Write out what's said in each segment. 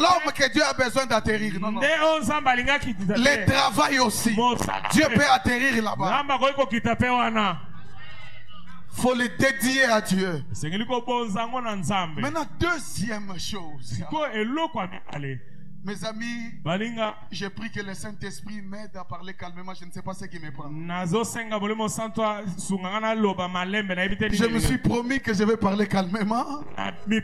l'homme que Dieu a besoin d'atterrir. Non, non. Le travail aussi. Dieu peut atterrir là-bas. Faut le dédier à Dieu. Maintenant, deuxième chose. Mes amis, je prie que le Saint-Esprit m'aide à parler calmement. Je ne sais pas ce qui me prend. Je me suis promis que je vais parler calmement. Mais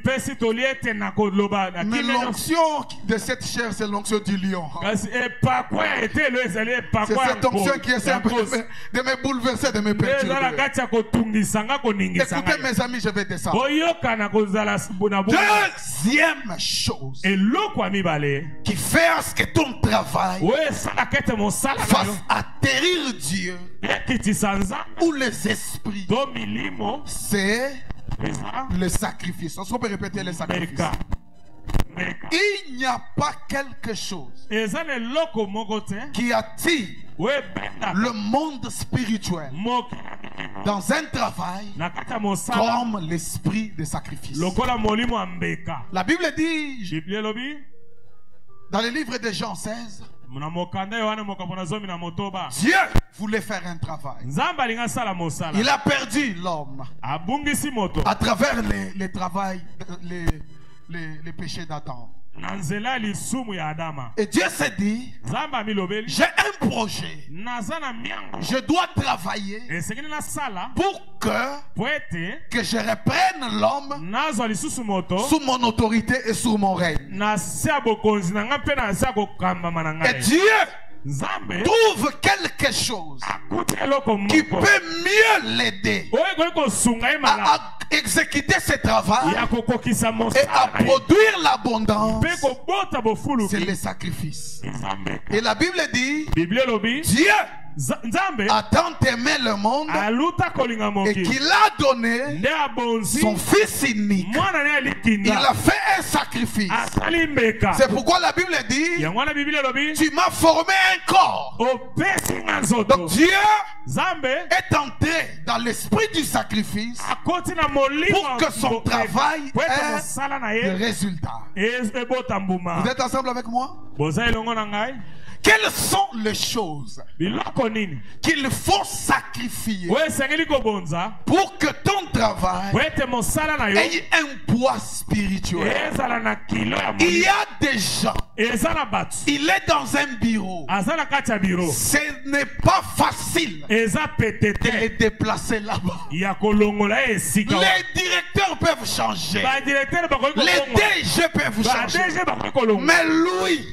l'onction de cette chair, c'est l'onction du lion. C'est cette onction qui essaie de me bouleverser, de me perturber. Écoutez mes amis, je vais descendre. Deuxième chose qui fait à ce que ton travail fasse atterrir Dieu ou les esprits, c'est le sacrifice. Est-ce qu'on peut répéter le sacrifice? Il n'y a pas quelque chose qui attire le monde spirituel dans un travail comme l'esprit de sacrifice. La Bible dit dans le livre de Jean 16, Dieu voulait faire un travail. Il a perdu l'homme à travers les péchés d'Adam. Et Dieu s'est dit, j'ai un projet. Je dois travailler pour que je reprenne l'homme sous mon autorité et sous mon règne. Et Dieu trouve quelque chose qui peut mieux l'aider à exécuter ce travail et à produire l'abondance. C'est le sacrifice. Et la Bible dit, Dieu a tant aimé le monde et qu'il a donné son fils unique. Il a fait un sacrifice. C'est pourquoi la Bible dit, tu m'as formé un corps. Donc Dieu est entré dans l'esprit du sacrifice pour que son travail ait des résultats. Vous êtes ensemble avec moi? Quelles sont les choses qu'il faut sacrifier pour que ton travail ait un poids spirituel? Il y a des gens, il est dans un bureau, ce n'est pas facile de les déplacer là-bas. Les directeurs peuvent changer, les DG peuvent changer, mais lui,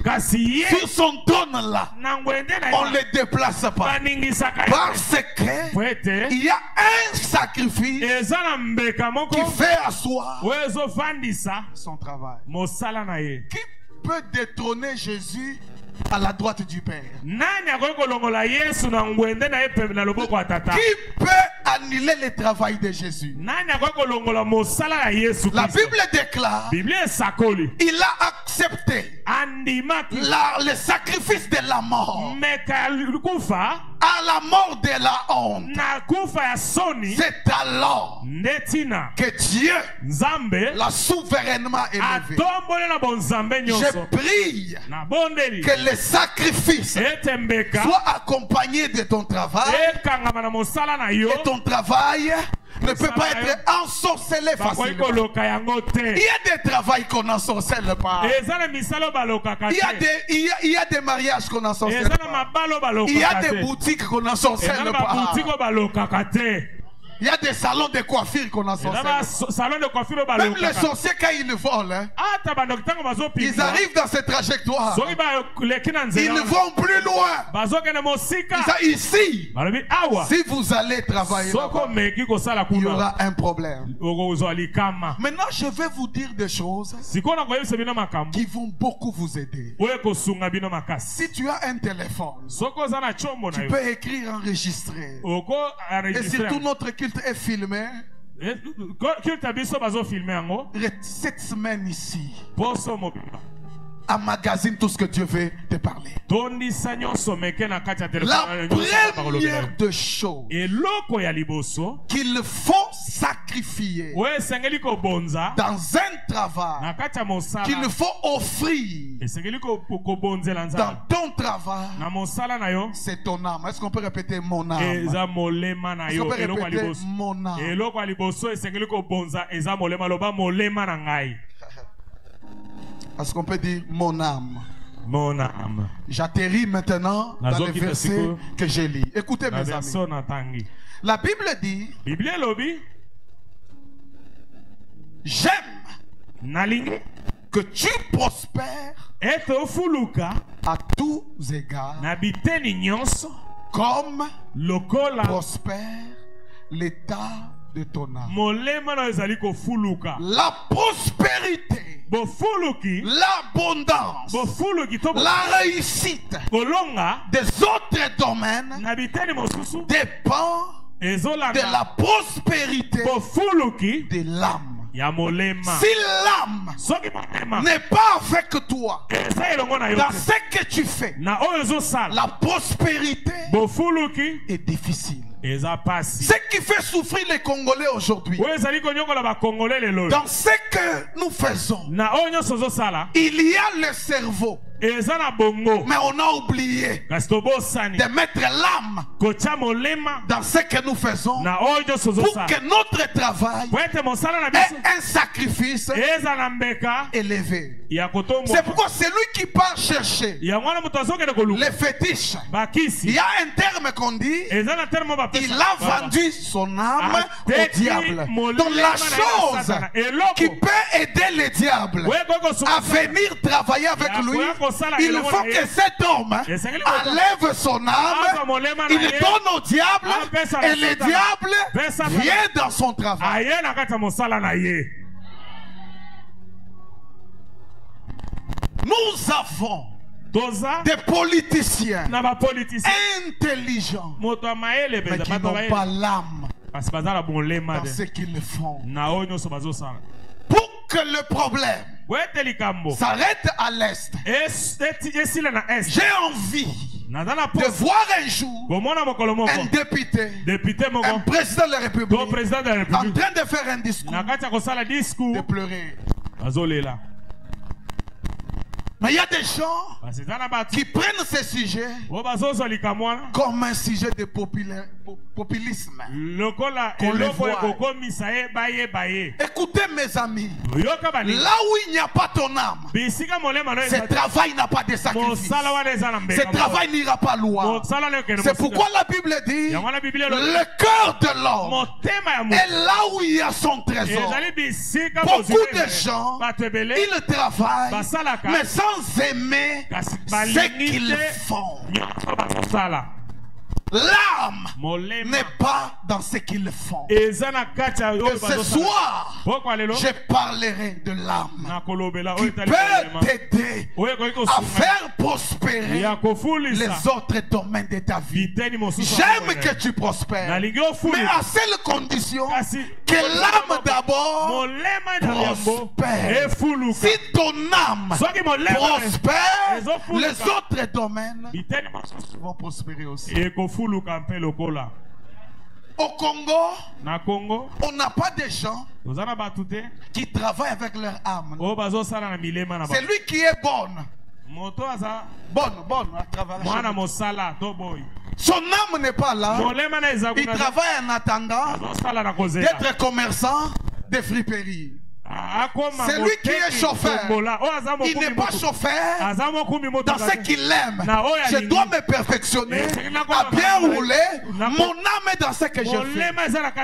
sur son trône là, on ne le déplace pas parce que il y a un sacrifice qui fait asseoir son travail. Qui peut détrôner Jésus à la droite du Père? Qui peut annuler le travail de Jésus? La Bible déclare, il a accepté le sacrifice de la mort à la mort de la honte. C'est alors que Dieu l'a souverainement élevé. Je prie que le sacrifice soit accompagné de ton travail et ton travail ne peut pas être ensorcelé facilement. Il y a des travails qu'on n'ensorcelle pas. Il y a des mariages qu'on n'ensorcelle pas. Il y a des boutiques qu'on n'ensorcelle pas. Il y a des salons de coiffure qu'on a sortis. Même les sorciers, quand ils volent, ils arrivent dans cette trajectoire. Ils ne vont plus loin. Ici, si vous allez travailler là-bas, il y aura un problème. Maintenant, je vais vous dire des choses qui vont beaucoup vous aider. Si tu as un téléphone, tu peux écrire, enregistrer. Et surtout, notre culte est filmé. Cette semaine ici, emmagasine tout ce que Dieu veut te parler. La première de choses qu'il faut sacrifier sacrifier dans un travail qu'il faut offrir dans ton travail, c'est ton âme. Est-ce qu'on peut répéter mon âme? Est-ce qu'on peut répéter mon âme? Est-ce qu'on peut dire mon âme? Mon âme. J'atterris maintenant dans les versets que j'ai lus. Écoutez mes amis. La Bible dit, j'aime que tu prospères à tous égards comme prospère l'état de ton âme. La prospérité, l'abondance, la réussite des autres domaines dépend de la prospérité de l'âme. Si l'âme n'est pas avec toi dans ce que tu fais, la prospérité est difficile. Ce qui fait souffrir les Congolais aujourd'hui, dans ce que nous faisons, il y a le cerveau, mais on a oublié de mettre l'âme dans ce que nous faisons pour que notre travail ait un sacrifice élevé. C'est pourquoi celui qui part chercher les fétiches, il y a un terme qu'on dit, il a vendu son âme au diable. Donc la chose qui peut aider le diable à venir travailler avec lui, il faut que cet homme enlève son âme, il donne au diable et le diable vient dans son travail. Nous avons des politiciens intelligents mais qui n'ont pas l'âme dans ce qu'ils font. Pour que le problème s'arrête à l'Est, j'ai envie de voir un jour un député, un président de la République en train de faire un discours, de pleurer. Mais il y a des gens qui prennent ces sujets comme un sujet de populisme. Qu'on le voit. Écoutez mes amis, là où il n'y a pas ton âme, ce travail n'a pas de sacrifice. Ce travail n'ira pas loin. C'est pourquoi la Bible dit, le cœur de l'homme est là où il y a son trésor. Beaucoup de gens, ils travaillent, mais sans aimer ce qu'ils font. L'âme n'est pas dans ce qu'ils font. Et ce soir, je parlerai de l'âme qui peut t'aider à faire prospérer les autres domaines de ta vie. J'aime que tu prospères, mais à seule condition que l'âme d'abord prospère. Si ton âme prospère, les autres domaines vont prospérer aussi. Au Congo, on n'a pas de gens qui travaillent avec leur âme. C'est lui qui est bonne à travailler. Son âme n'est pas là. Il travaille en attendant d'être commerçant de friperie. C'est lui qui est chauffeur. Il n'est pas chauffeur dans ce qu'il aime. Je dois me perfectionner à bien rouler. Mon âme est dans ce que je fais.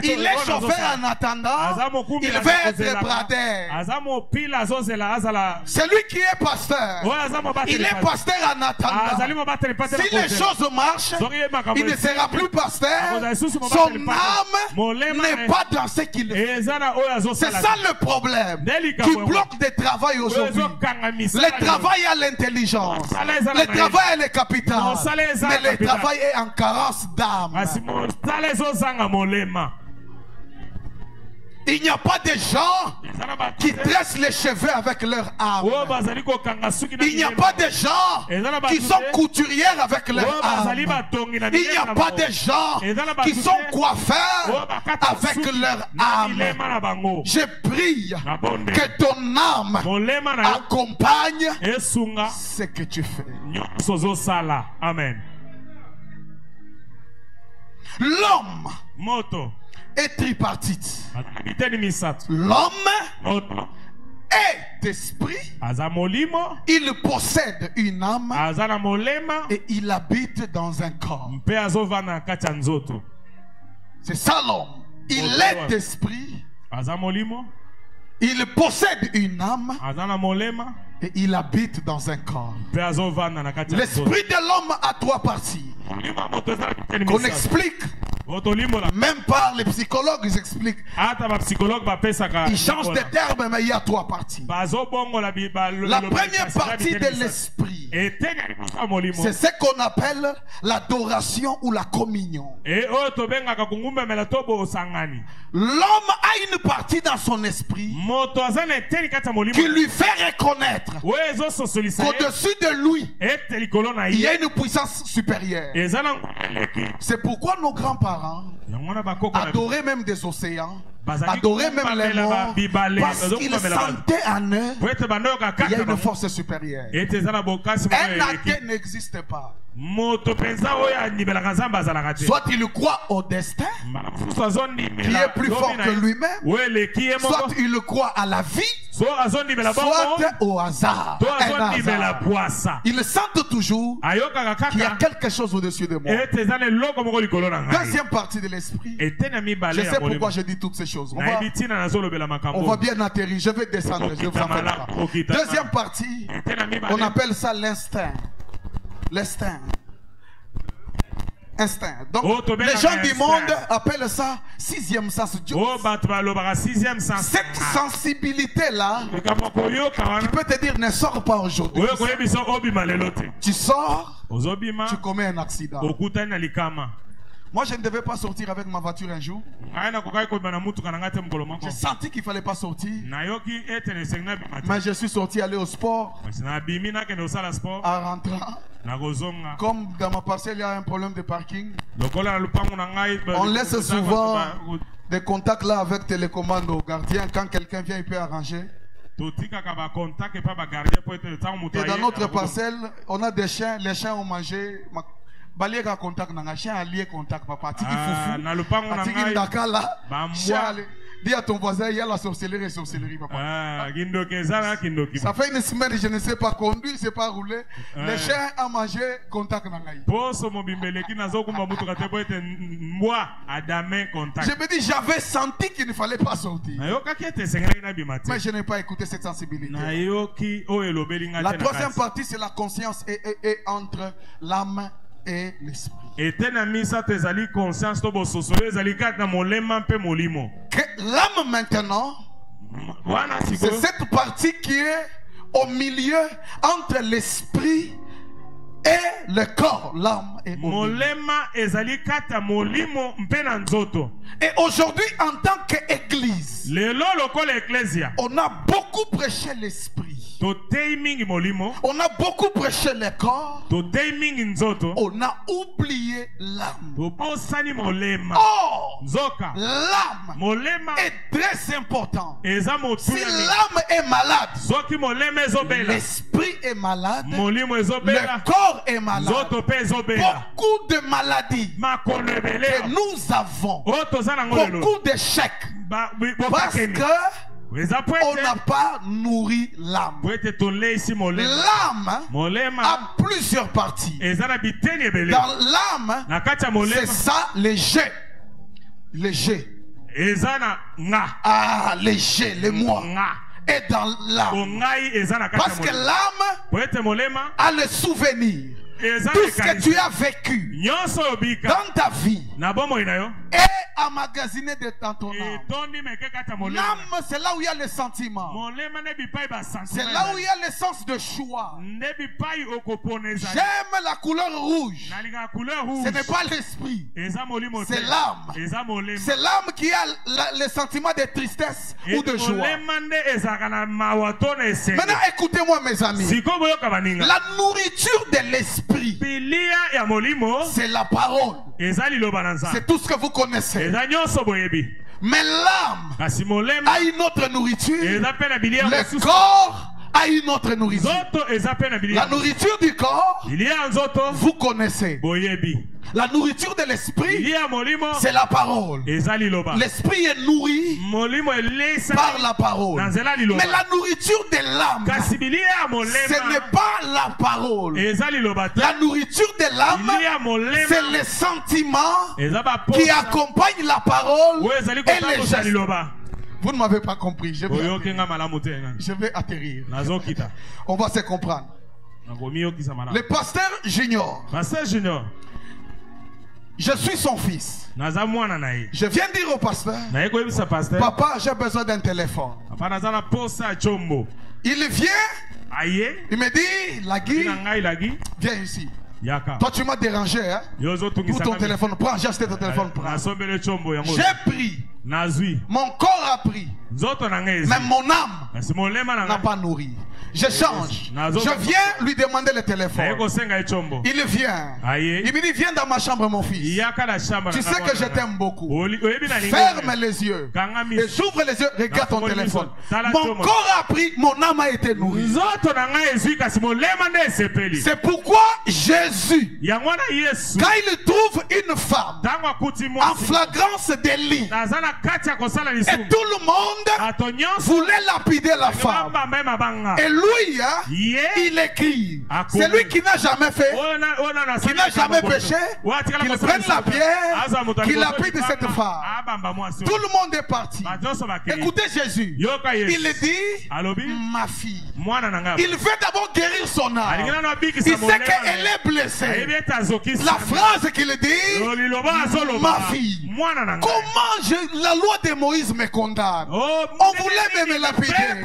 Il est chauffeur en attendant. Il veut être bradeur. C'est lui qui est pasteur. Il est pasteur en attendant. Si les choses marchent, il ne sera plus pasteur. Son âme n'est pas dans ce qu'il fait. C'est ça le problème qui bloque le travail aujourd'hui. Le travail a l'intelligence, le travail a le capital, mais le travail est en carence d'âme. Il n'y a pas de gens qui tressent les cheveux avec leur âme. Il n'y a pas de gens qui sont couturières avec leur âme. Il n'y a pas de gens qui sont coiffeurs avec leur âme. Je prie que ton âme accompagne ce que tu fais. Amen. L'homme est tripartite. L'homme est esprit. Il possède une âme et il habite dans un corps. C'est ça l'homme. Il est esprit. Il possède une âme et il habite dans un corps. L'esprit de l'homme a trois parties qu'on explique. Même par les psychologues, ils expliquent. Ils changent de terme, mais il y a trois parties. La première partie de l'esprit, c'est ce qu'on appelle l'adoration ou la communion. L'homme a une partie dans son esprit qui lui fait reconnaître qu'au-dessus de lui, il y a une puissance supérieure. C'est pourquoi nos grands-parents adoraient même des océans, adoraient même les morts, parce qu'ils sentaient en eux qu'il y a une force supérieure. Un athée n'existe pas. Soit il croit au destin qui est plus fort que lui-même, soit il croit à la vie, soit au hasard. Il sent toujours qu'il y a quelque chose au-dessus de moi. Deuxième partie de l'esprit. Je sais pourquoi je dis toutes ces choses. On va bien atterrir. Je vais descendre. Je vous en fais pas. Deuxième partie, on appelle ça l'instinct. L'instinct. Instinct. Donc, les gens du monde appellent ça sixième sens. Cette sensibilité-là, qui peut te dire ne sors pas aujourd'hui. Tu sors, tu commets un accident. Moi, je ne devais pas sortir avec ma voiture un jour. J'ai senti qu'il ne fallait pas sortir. Mais je suis sorti aller au sport. En rentrant, comme dans ma parcelle, il y a un problème de parking. On laisse souvent des contacts là avec télécommande au gardien. Quand quelqu'un vient, il peut arranger. Et dans notre parcelle, on a des chiens. Les chiens ont mangé. Baléga contact na chien allié contact papa tiki foufou tiki ndaka là dis à ton voisin il y a la sorcellerie papa. Ça fait une semaine je ne sais pas conduire, je ne sais pas rouler. Les chiens ont mangé contact na ngai. Je me dis j'avais senti qu'il ne fallait pas sortir. Mais je n'ai pas écouté cette sensibilité. La troisième partie c'est la conscience et entre l'âme et l'esprit. Que l'âme maintenant, c'est cette partie qui est au milieu entre l'esprit et le corps, l'âme et et aujourd'hui en tant qu'église, on a beaucoup prêché l'esprit. On a beaucoup prêché le corps. On a oublié l'âme. Or, l'âme est très important. Si l'âme est malade, l'esprit est malade, le corps est malade. Beaucoup de maladies que nous avons, beaucoup d'échecs, parce que on n'a pas nourri l'âme. L'âme a plusieurs parties. Dans l'âme, c'est ça les jets. Les jets. Ah, les jets, les moi. Et dans l'âme. Parce que l'âme a le souvenir. tout ce que tu as vécu dans ta vie est emmagasiné dans ton âme. L'âme, c'est là où il y a le sentiment. C'est là où il y a l'essence de choix. J'aime la couleur rouge. Ce n'est pas l'esprit. C'est l'âme. C'est l'âme qui a le sentiment de tristesse ou de joie. Maintenant, écoutez-moi, mes amis. La nourriture de l'esprit, c'est la parole. C'est tout ce que vous connaissez. Mais l'âme a une autre nourriture. Le corps a une autre nourriture. La nourriture du corps, vous connaissez. La nourriture de l'esprit, c'est la parole. L'esprit est nourri par la parole. Mais la nourriture de l'âme, ce n'est pas la parole. La nourriture de l'âme, c'est les sentiments qui accompagnent la parole et les gestes. Vous ne m'avez pas compris. Je vais atterrir. On va se comprendre. Le pasteur Junior. Je suis son fils. Je viens dire au pasteur, papa, j'ai besoin d'un téléphone. Il vient, il me dit, Lagui, viens ici. Toi tu m'as dérangé, hein? Pour ton téléphone, prends, j'ai acheté ton téléphone, prends. J'ai pris, mon corps a pris, mais mon âme n'a pas nourri. Je change. Je viens lui demander le téléphone. Il vient. Il me dit, viens dans ma chambre, mon fils. Tu sais que je t'aime beaucoup. Ferme les yeux. Et j'ouvre les yeux. Regarde ton téléphone. Mon corps a pris, mon âme a été nourrie. C'est pourquoi Jésus, quand il trouve une femme en flagrance délit, et tout le monde voulait lapider la femme. Et lui, il écrit. C'est lui qui n'a jamais fait, qui n'a jamais péché, qu'il prenne la pierre, qu'il lapide cette femme. Tout le monde est parti. Écoutez Jésus. Il dit, ma fille. Il veut d'abord guérir son âme. Il sait qu'elle est blessée. La phrase qu'il dit, ma fille. Comment la loi de Moïse me condamne? On voulait me lapider.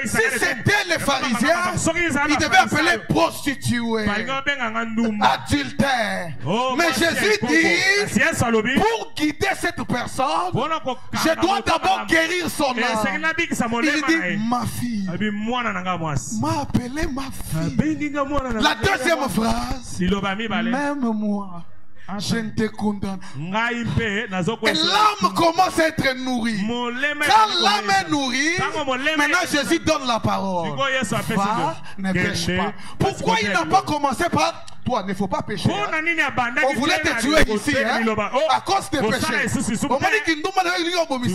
Si c'était les pharisiens, ils devaient appeler prostituée, adultère. Mais Jésus dit, pour guider cette personne, je dois d'abord guérir son âme. Il dit, ma fille m'a appelé ma fille. La deuxième phrase, même moi, je ne te condamne. Et l'âme commence à être nourrie. Quand l'âme est nourrie, maintenant Jésus donne la parole. Va, ne pêche pas. Pourquoi il n'a pas commencé par toi, il ne faut pas pécher. On voulait te tuer ici, à cause des péchés. Il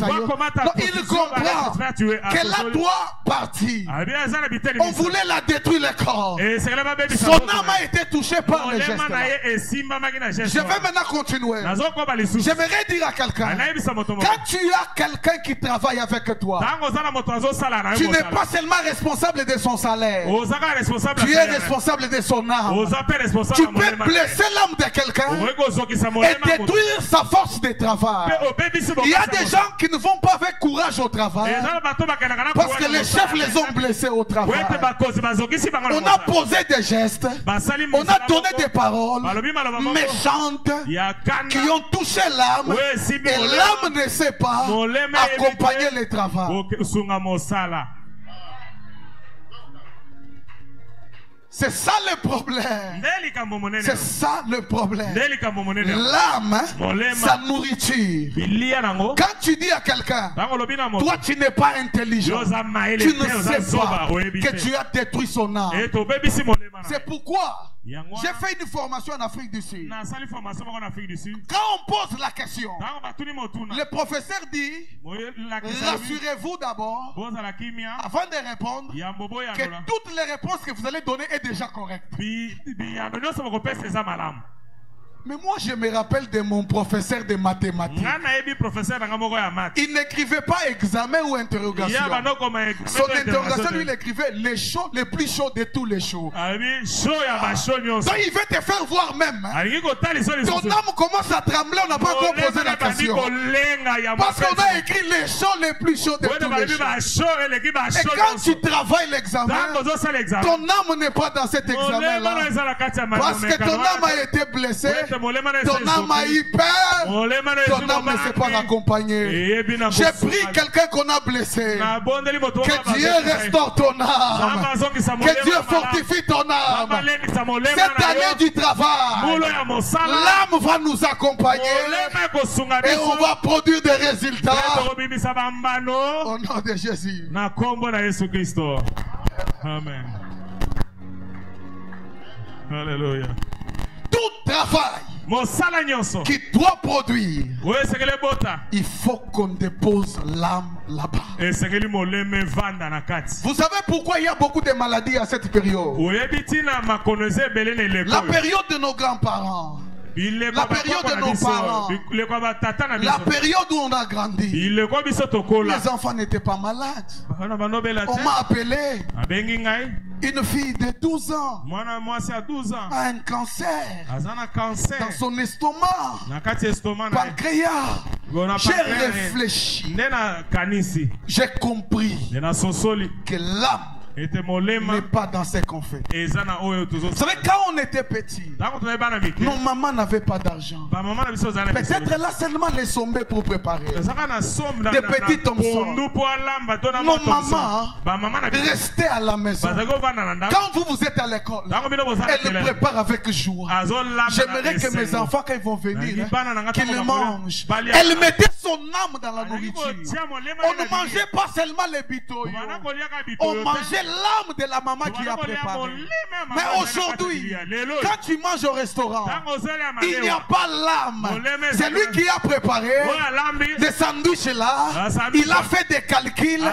comprend qu'elle a droit partir. On voulait la détruire le corps. Son âme a été touchée par le geste. Je vais maintenant continuer. J'aimerais dire à quelqu'un, quand tu as quelqu'un qui travaille avec toi, tu n'es pas seulement responsable de son salaire, tu es responsable de son âme. Tu peux blesser l'âme de quelqu'un et détruire sa force de travail. Il y a des gens qui ne vont pas avec courage au travail parce que les chefs les ont blessés au travail. On a posé des gestes, on a donné des paroles méchantes qui ont touché l'âme et l'âme ne sait pas accompagner le travail. C'est ça le problème. C'est ça le problème. L'âme, sa nourriture. Quand tu dis à quelqu'un, toi tu n'es pas intelligent, tu ne sais pas que tu as détruit son âme. C'est pourquoi j'ai fait une formation en Afrique du Sud. Quand on pose la question, le professeur dit, rassurez-vous d'abord, avant de répondre, que toutes les réponses que vous allez donner est déjà correctes. Mais moi, je me rappelle de mon professeur de mathématiques. Il n'écrivait pas examen ou interrogation. Son interrogation, lui, il écrivait les shows les plus chauds de tous les shows. Donc, il veut te faire voir même. Ton âme commence à trembler, on n'a pas encore posé la question. Parce qu'on a écrit les shows les plus chauds de tous les shows. Et quand tu travailles l'examen, ton âme n'est pas dans cet examen-là. Parce que ton âme a été blessée. Ton âme a eu peur. Ton âme ne s'est pas accompagnée. J'ai pris quelqu'un qu'on a blessé. Que Dieu restaure ton âme. Que Dieu fortifie ton âme. Cette année du travail, l'âme va nous accompagner. Et on va produire des résultats. Au nom de Jésus. Amen. Alléluia. Tout travail qui doit produire, il faut qu'on dépose l'âme là-bas. Vous savez pourquoi il y a beaucoup de maladies à cette période? La période de nos grands-parents, la période de nos parents, la période où on a grandi, les enfants n'étaient pas malades. On m'a appelé, une fille de 12 ans a un cancer dans son estomac, pancréas. J'ai réfléchi, j'ai compris que l'âme n'est pas dans ce qu'on fait. Vous savez, quand on était petit, nos mamans n'avaient pas d'argent. Peut-être là seulement les sommets pour préparer. Des petits Thompson. Nos mamans restaient à la maison. Quand vous êtes à l'école, elles préparent avec joie. J'aimerais que mes enfants, quand ils vont venir, qu'ils le mangent. Elle mettait son âme dans la nourriture. On ne mangeait pas seulement les bitoyos. On mangeait l'âme de la maman qui a préparé. Mais aujourd'hui, quand tu manges au restaurant, il n'y a pas l'âme. C'est lui qui a préparé des sandwichs là. Il a fait des calculs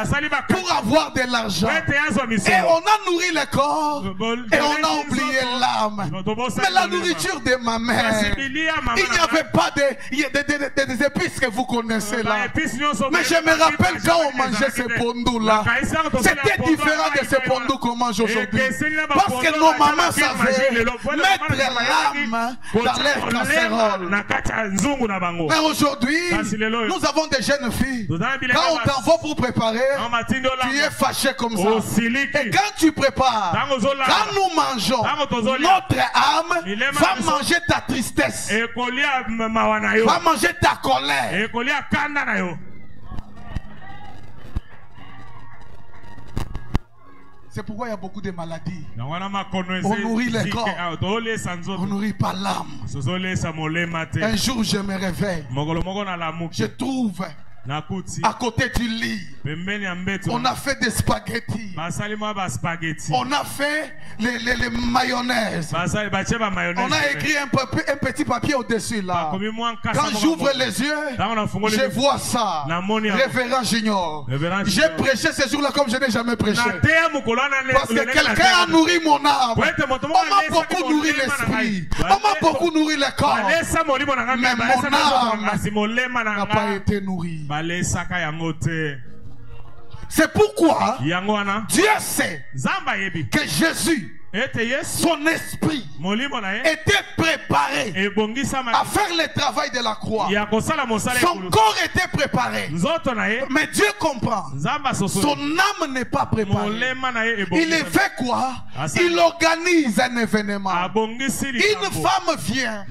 pour avoir de l'argent. Et on a nourri le corps et on a oublié l'âme. Mais la nourriture de ma mère, il n'y avait pas des épices que vous connaissez là. Mais je me rappelle quand on mangeait ces pondous là, c'était différent de ces pondous qu'on mange aujourd'hui. Parce que nos mamans savaient mettre l'âme dans leur casserole. Mais aujourd'hui, nous avons des jeunes filles. Quand on t'envoie pour préparer, tu es fâché comme ça. Et quand tu prépares, quand nous mangeons, notre âme va manger ta tristesse, va manger ta colère. C'est pourquoi il y a beaucoup de maladies. On nourrit le corps, on nourrit pas l'âme. Un jour je me réveille, je trouve à côté du lit, on a fait des spaghettis. On a fait les mayonnaises. On a écrit un petit papier au-dessus là. Quand j'ouvre les yeux, je vois ça. Révérend Junior. J'ai prêché ce jour-là comme je n'ai jamais prêché. Parce que quelqu'un a nourri mon âme. On m'a beaucoup nourri l'esprit. On m'a beaucoup nourri le corps. Mais mon âme n'a pas été nourrie. C'est pourquoi Dieu sait que Jésus, son esprit était préparé à faire le travail de la croix. Son corps était préparé. Mais Dieu comprend. Son âme n'est pas préparée. Il fait quoi? Il organise un événement. Une femme vient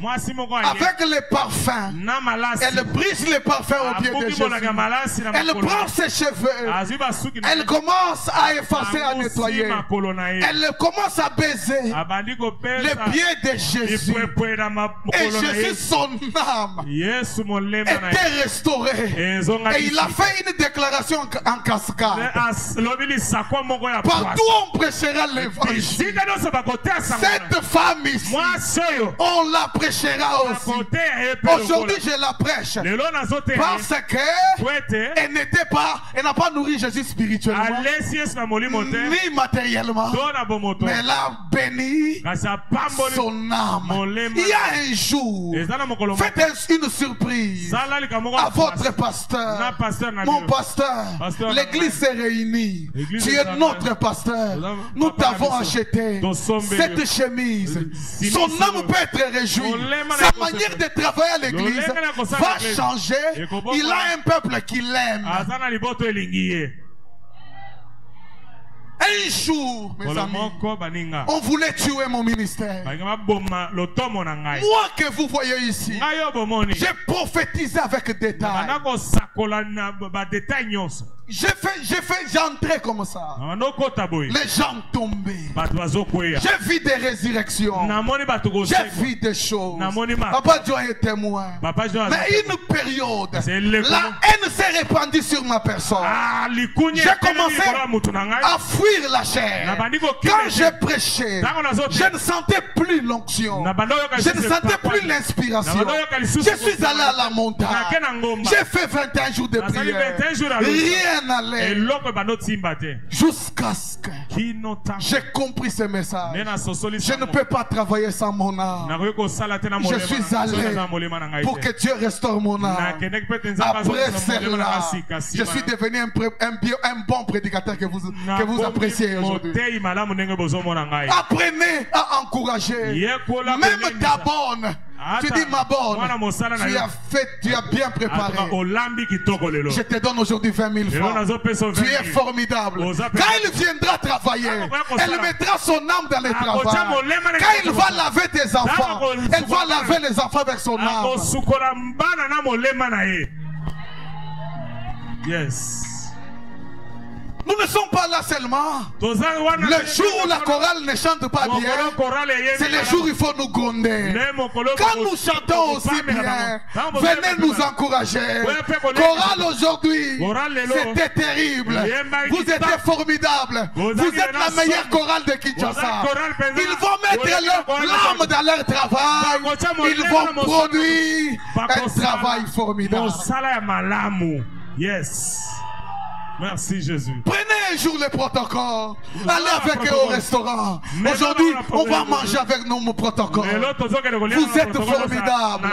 avec le parfum. Elle brise le parfum au pied de Jésus. Elle prend ses cheveux. Elle commence à effacer, à nettoyer. Elle commence à baiser les pieds de Jésus. Et Jésus, son âme était restaurée. Et il a fait une déclaration en cascade. Partout on prêchera l'évangile. Cette femme ici, on la prêchera aussi. Aujourd'hui je la prêche parce qu'elle n'était pas, elle n'a pas nourri Jésus spirituellement ni matériellement, mais elle a a béni son âme. Il y a un jour, faites une surprise à votre pasteur. Mon pasteur, l'église s'est réunie. Tu es notre pasteur. Nous t'avons acheté cette chemise. Son âme peut être réjouie. Sa manière de travailler à l'église va changer. Il a un peuple qui l'aime. Un jour, mes amis, on voulait tuer mon ministère. Moi que vous voyez ici, j'ai prophétisé avec détail. J'ai entré comme ça. Les gens tombaient. J'ai vu des résurrections. J'ai vu des choses. Papa Dieu est témoin. Mais une période, la haine s'est répandue sur ma personne. J'ai commencé à fuir la chair. Quand j'ai prêché, je ne sentais plus l'onction. Je ne sentais plus l'inspiration. Je suis allé à la montagne. J'ai fait 21 jours de prière. Rien n'allait. Jusqu'à ce que j'ai compris ce message. Je ne peux pas travailler sans mon âme. Je suis allé pour que Dieu restaure mon âme. Après cela, je suis devenu un bon prédicateur que vous appréciez aujourd'hui. Apprenez à encourager. Même ta bonne. Tu dis ma bonne, tu as bien préparé. Je te donne aujourd'hui 20 000 francs. Tu es formidable. Quand il viendra travailler, elle mettra son âme dans le travail. Quand il va laver tes enfants, elle va laver les enfants avec son âme. Yes. Nous ne sommes pas là seulement. Le jour où la chorale ne chante pas bien, c'est le jour où il faut nous gronder. Quand nous chantons aussi bien, venez nous encourager. Chorale aujourd'hui, c'était terrible. Vous étiez formidable. Vous êtes la meilleure chorale de Kinshasa. Ils vont mettre l'âme dans leur travail. Ils vont produire un travail formidable. Yes. Merci Jésus. Prenez un jour le protocole. Allez avec eux au restaurant. Aujourd'hui, on va manger avec nos protocoles. Vous êtes formidables.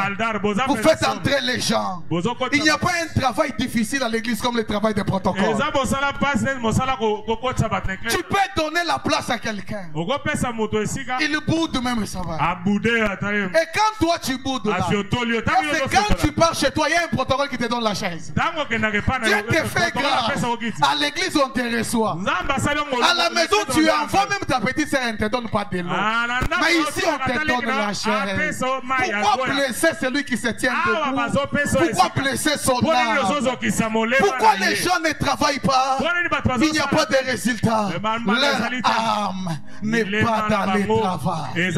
Vous faites entrer les gens. Il n'y a pas un travail difficile à l'église comme le travail des protocoles. Tu peux donner la place à quelqu'un. Il boude même, ça va. Et quand toi tu boudes là, c'est quand tu pars chez toi, il y a un protocole qui te donne la chaise. Dieu te fait grâce. À l'église, on te reçoit. À la maison, tu envoies même ta petite sœur, elle ne te donne pas de l'eau. Mais ici, on te donne la chaise. Pourquoi blesser celui qui se tient debout? Pourquoi blesser son âme? Pourquoi les gens ne travaillent pas? Il n'y a pas de résultat. Leur âme n'est pas dans le travail.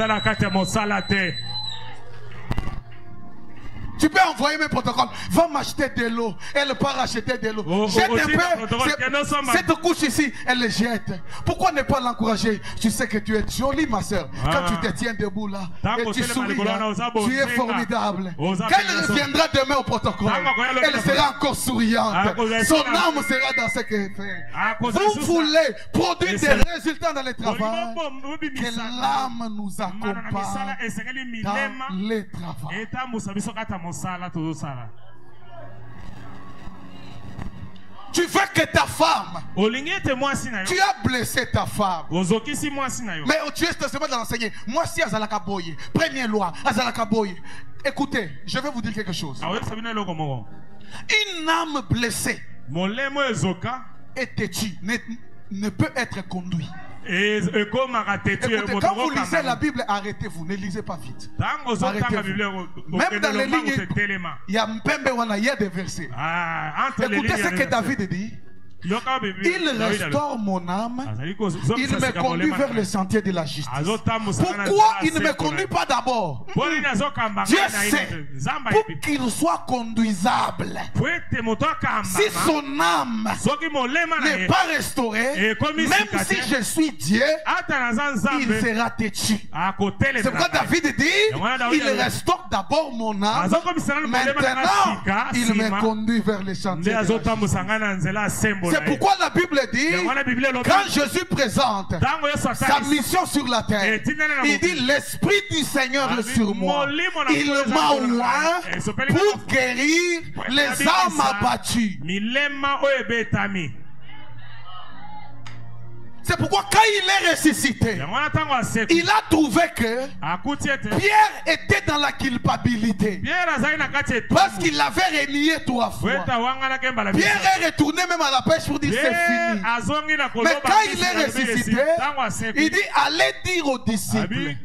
Tu peux envoyer mes protocoles. Va m'acheter de l'eau. Elle part acheter de l'eau. Jette un peu. Cette couche ici, elle le jette. Pourquoi ne pas l'encourager? Tu sais que tu es jolie, ma soeur. Quand tu te tiens debout là, et tu souris là, tu es formidable. Quand elle reviendra demain au protocole, elle sera encore souriante. Son âme sera dans ce qu'elle fait. Vous voulez produire des résultats dans le travail. Que l'âme nous accompagne dans le travail. Tu veux que ta femme, tu as blessé ta femme, mais tu es seulement dans l'enseigner. Moi si Azalaka Boye, première loi, Azalaka Boye. Écoutez, je vais vous dire quelque chose. Une âme blessée et têtue ne peut être conduite. Écoutez, quand vous lisez la Bible, arrêtez-vous, ne lisez pas vite. Même dans les lignes, il y a des versets. Écoutez ce que David dit. Il restaure mon âme. Il me conduit vers le sentier de la justice. Pourquoi il ne me conduit pas d'abord? Dieu sait. Pour qu'il soit conduisable. Si son âme n'est pas restaurée, même si je suis Dieu, il sera têtu. C'est pourquoi David dit, il restaure d'abord mon âme. Maintenant, il me conduit vers le sentier de la justice. C'est pourquoi la Bible dit, quand Jésus présente sa mission sur la terre, il dit, l'Esprit du Seigneur est sur moi. Il m'a oint pour guérir les âmes abattues. C'est pourquoi quand il est ressuscité, il a trouvé que Pierre était dans la culpabilité. Parce qu'il avait renié 3 fois. Pierre est retourné même à la pêche pour dire c'est fini. Mais quand il est ressuscité, il dit allez dire aux disciples.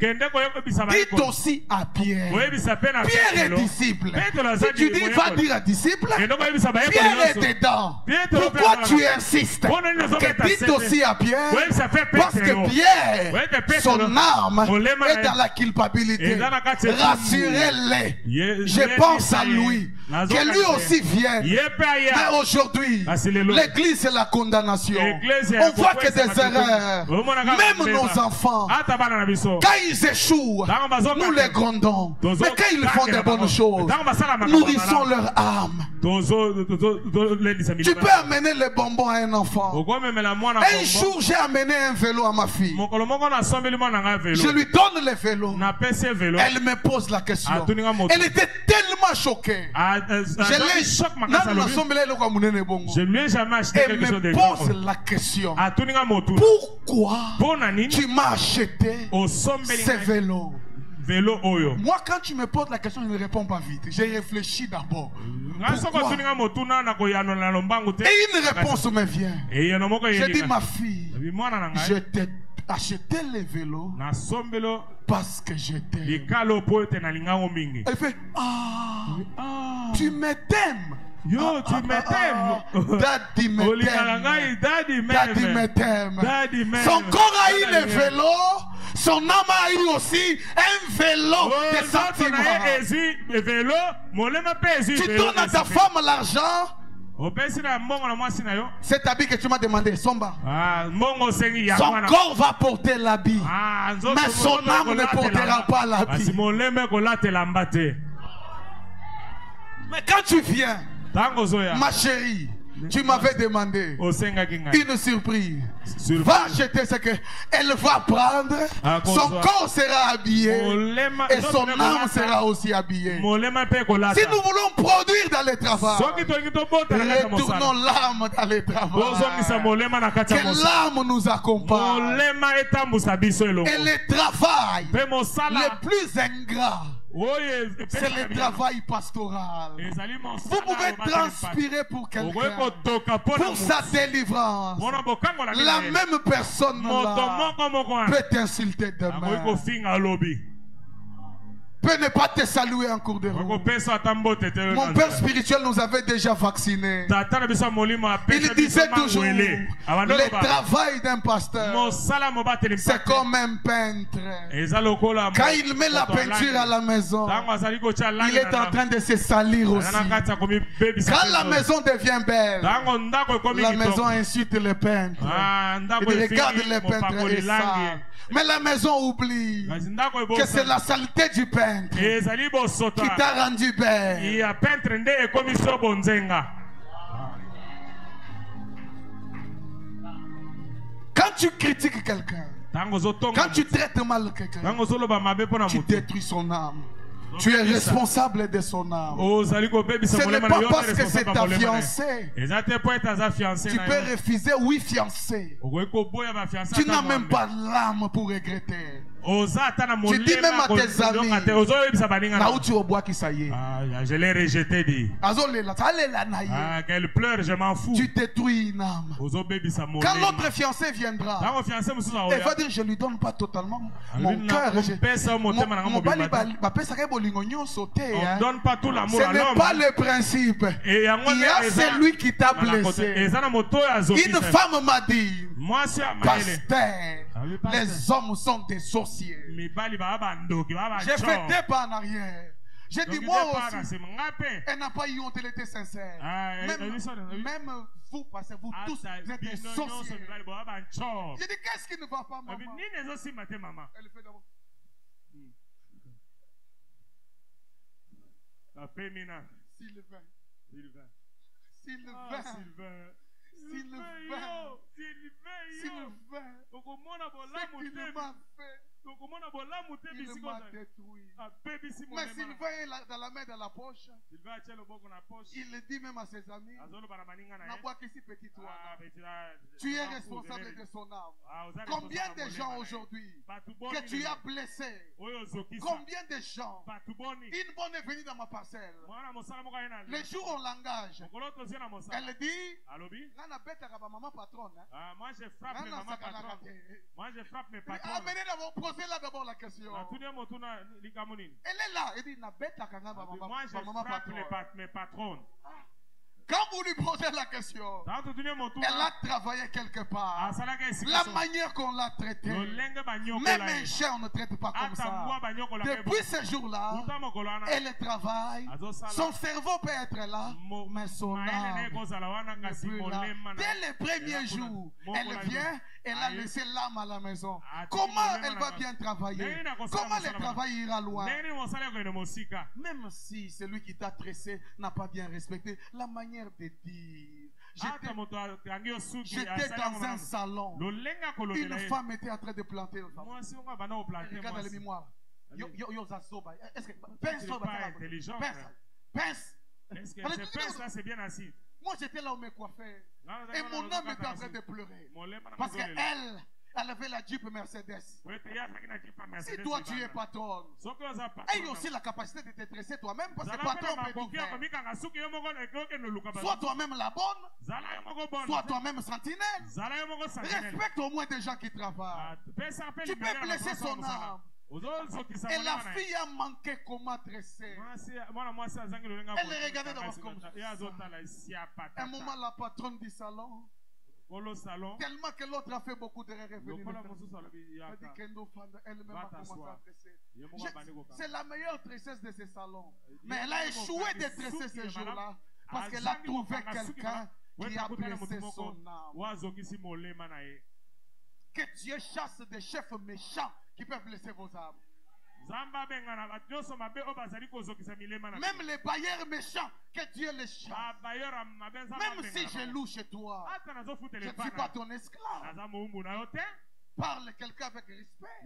Dites aussi à Pierre. Pierre est disciple. Si tu dis va dire à disciple, Pierre est dedans. Pourquoi tu insistes que dites aussi à Pierre? Parce que Pierre, son âme est dans la culpabilité. Rassurez-les. Je pense à lui. Que lui aussi vienne. Mais aujourd'hui, l'église c'est la condamnation. On voit que des erreurs. Même nos enfants, quand ils échouent, nous les grondons. Mais quand ils font de bonnes choses, nourrissons leur âme. Tu peux amener les bonbons à un enfant. Un jour, j'ai amené un vélo à ma fille. Je lui donne le vélo. Elle me pose la question. Elle était tellement choquée. Je lui ai jamais acheté quelque chose de bon. Elle me pose la question. Pourquoi tu m'as acheté ce vélo? Moi, quand tu me poses la question, je ne réponds pas vite. J'ai réfléchi d'abord. Et une réponse me vient. J'ai dit, ma fille, je t'ai acheté le vélo parce que je t'aime. Elle fait, tu me t'aimes. Yo, tu me t'aimes. Daddy me t'aime. Daddy me t'aime. Son corps a eu le vélo. Son âme a eu aussi un vélo de sentiments. Tu donnes à ta femme l'argent. Cet habit que tu m'as demandé, Somba. Son corps va porter l'habit. Mais son âme ne portera pas l'habit. Mais quand tu viens, ma chérie, tu m'avais demandé une surprise. Va acheter ce qu'elle va prendre. Son corps sera habillé et son âme sera aussi habillée. Si nous voulons produire dans le travail, retournons l'âme dans le travail. Que l'âme nous accompagne. Et le travail le plus ingrat, c'est le travail pastoral. Vous pouvez transpirer pour quelqu'un, pour sa délivrance. La même personne peut t'insulter demain, peut ne pas te saluer en cours de route. Mon père spirituel nous avait déjà vaccinés. Il disait toujours, le travail d'un pasteur, c'est comme un peintre. Quand il met la peinture à la maison, il est en train de se salir aussi. Quand la maison devient belle, la maison insulte le peintre. Il regarde le peintre et sale. Mais la maison oublie que c'est la saleté du peintre qui t'a rendu belle. Quand tu critiques quelqu'un, quand tu traites mal quelqu'un, tu détruis son âme. Tu es responsable de son âme. Ce n'est pas parce que c'est ta fiancée. Tu peux refuser 8 fiancés. Tu n'as même pas l'âme pour regretter. Tu dis même à tes amis, je l'ai rejeté, dit. Qu'elle pleure, je m'en fous. Tu détruis une âme. Quand l'autre fiancé viendra, elle va dire, je ne lui donne pas totalement mon cœur. On donne pas tout l'amour à l'homme. Ce n'est pas le principe. Il y a celui qui t'a blessé. Une femme m'a dit, pasteur, les hommes sont des sorciers. J'ai fait des pas en arrière. J'ai dit moi aussi. Elle n'a pas eu honte, elle était sincère. Même vous, parce que vous tous êtes des sorciers. J'ai dit qu'est-ce qui ne va pas, maman? Elle fait d'abord. Sylvain. Sylvain, ce qu'il m'a fait, il m'a détruit. Mais Sylvain est dans la main dans la poche. Il le dit même à ses amis. Tu es responsable de son âme. Combien de gens aujourd'hui que tu as blessés? Combien de gens? Une bonne est venue dans ma parcelle. Les jours on l'engage. Elle dit, maman patronne. Moi je frappe mes mamans patronnes. Moi je frappe mes patrons. Amenez posez là d'abord la question. Elle est là. Elle dit, moi je frappe mes patrons. Quand vous lui posez la question, elle a travaillé quelque part. La manière qu'on l'a traité, même un chien on ne traite pas comme ça. Depuis ce jour-là, elle travaille. Son cerveau peut être là, mais son âme n'est plus là. Dès le premier jour, elle vient, elle a laissé l'âme à la maison. Comment elle va bien travailler? Comment le travail ira loin? Même si celui qui t'a tressé n'a pas bien respecté la manière de dire. J'étais dans un salon. Une femme était en train de planter. Regarde les mémoires. Est-ce que pince? Est-ce que ce pince-là c'est bien assis? Moi j'étais là où me coiffait. Et mon âme était en train de pleurer. Parce qu'elle avait la Jeep Mercedes. Si toi tu es patron, et aussi la capacité de te tresser toi-même, parce que patron peut tout faire. Sois toi-même la bonne, sois toi-même sentinelle. Respecte au moins des gens qui travaillent. Tu peux blesser son âme. Et la fille a manqué comment dresser. Elle regardait dans comme ça. Un moment, la patronne du salon, tellement que l'autre a fait beaucoup d'erreurs. Elle dit Kendo Fanda, elle-même a commencé à dresser. C'est la meilleure tresseuse de ce salon. Mais elle a échoué de dresser ce jour-là parce qu'elle a trouvé quelqu'un qui a blessé son âme. Que Dieu chasse des chefs méchants qui peuvent blesser vos âmes. Même les bailleurs méchants, que Dieu les chasse. Même si je loue chez toi, je ne suis pas ton esclave. Parle quelqu'un avec respect.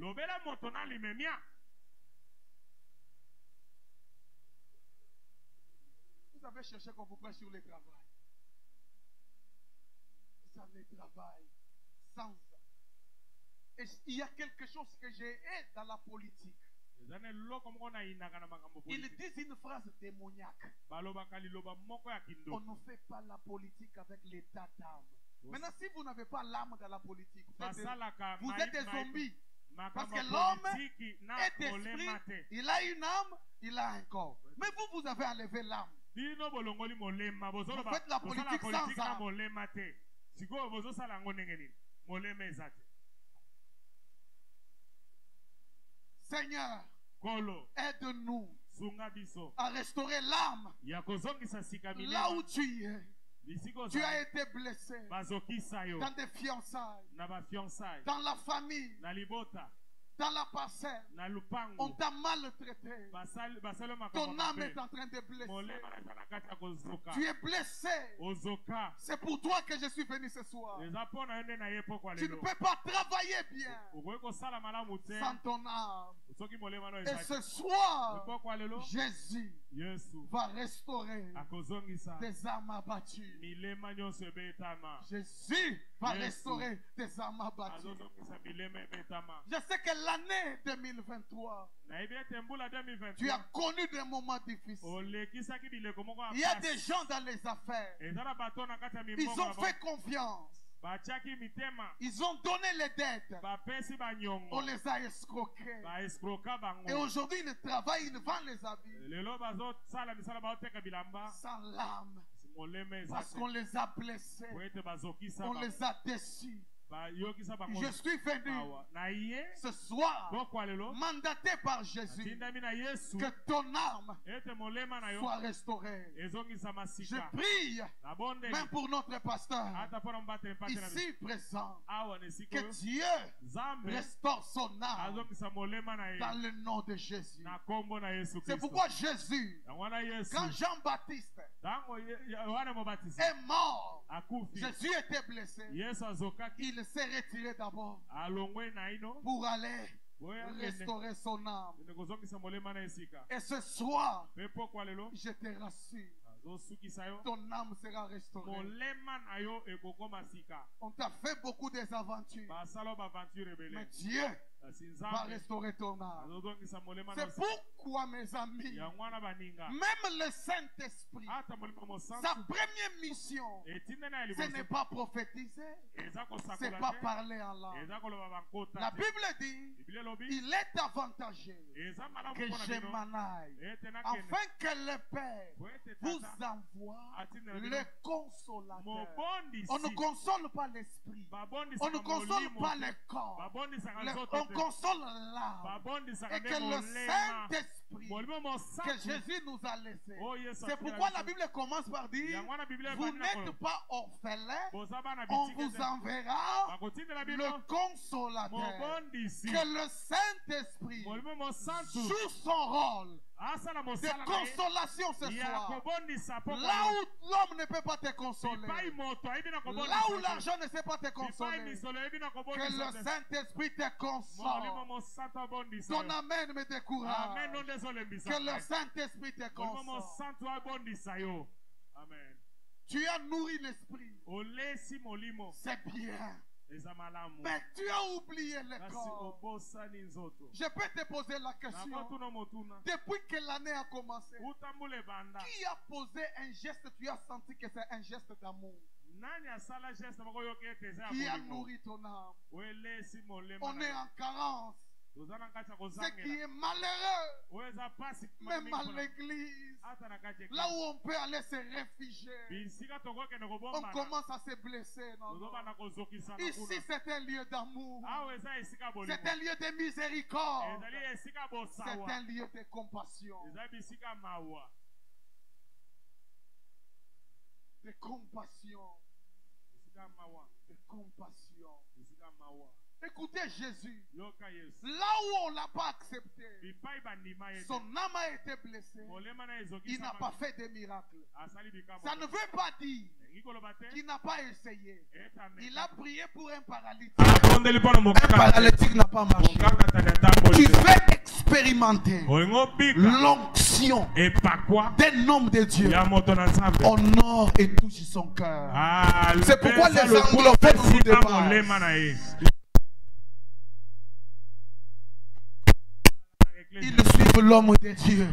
Vous avez cherché qu'on vous prête sur le travail. Ça le travail sans. Et il y a quelque chose que j'ai dans la politique. Ils disent une phrase démoniaque. On ne fait pas la politique avec l'état d'âme. Maintenant, si vous n'avez pas l'âme dans la politique, vous êtes des zombies. Parce que l'homme est d'esprit, il a une âme, il a un corps. Mais vous, vous avez enlevé l'âme. Vous faites la politique sans âme. Seigneur, aide-nous à restaurer l'âme là où tu es. Tu as été blessé dans des fiançailles, dans la famille, dans la parcelle. On t'a maltraité. Ton âme est en train de blesser. Tu es blessé. C'est pour toi que je suis venu ce soir. Tu ne peux pas travailler bien sans ton âme. Et ce soir, Jésus va restaurer tes âmes abattues. Jésus va restaurer tes âmes abattues. Je sais que l'année 2023, tu as connu des moments difficiles. Il y a des gens dans les affaires. Ils ont fait confiance. Ils ont donné les dettes. On les a escroqués. Et aujourd'hui, ils travaillent, ils vendent les habits. Sans l'âme. Parce qu'on les a blessés. On les a déçus. Je suis venu ce soir, mandaté par Jésus, que ton âme soit restaurée. Je prie, même pour notre pasteur, ici présent, que Dieu restaure son âme dans le nom de Jésus. C'est pourquoi Jésus, quand Jean-Baptiste est mort, Jésus était blessé. Il s'est retiré d'abord pour aller restaurer son âme. Et ce soir, je te rassure, ton âme sera restaurée. On t'a fait beaucoup des aventures, mais Dieu va restaurer ton âme. C'est pourquoi, mes amis, même le Saint-Esprit, sa première mission, ce n'est pas prophétiser, ce n'est pas parler en langue. La Bible dit, il est avantageux que je m'en aille, afin que le Père vous envoie le consolateur. On ne console pas l'esprit, on ne console pas le corps, on console l'âme. Et que le Saint-Esprit que Jésus nous a laissé. C'est pourquoi la Bible commence par dire, vous n'êtes pas orphelins, on vous enverra le consolateur. Que le Saint-Esprit joue son rôle de consolation ce soir. Là où l'homme ne peut pas te consoler, là où l'argent ne sait pas te consoler, que le Saint-Esprit te console. Ton amen me décourage. Que le Saint-Esprit te console. Tu as nourri l'esprit, c'est bien. Mais tu as oublié le corps. Je peux te poser la question. Depuis que l'année a commencé, qui a posé un geste, tu as senti que c'est un geste d'amour? Qui a nourri ton âme? On est en carence. Ce qui est malheureux, même à l'église, là où on peut aller se réfugier, on commence à se blesser. Ici c'est un lieu d'amour, c'est un lieu de miséricorde, c'est un lieu de compassion. De compassion. De compassion. Écoutez Jésus, là où on ne l'a pas accepté, son âme a été blessée, il n'a pas fait de miracle. Ça ne veut pas dire qu'il n'a pas essayé. Il a prié pour un paralytique. Un paralytique n'a pas marché. Tu veux expérimenter l'onction d'un homme de Dieu. Honore et touche son cœur. C'est pourquoi les anglophones vous dépassent. Ils suivent l'homme de Dieu.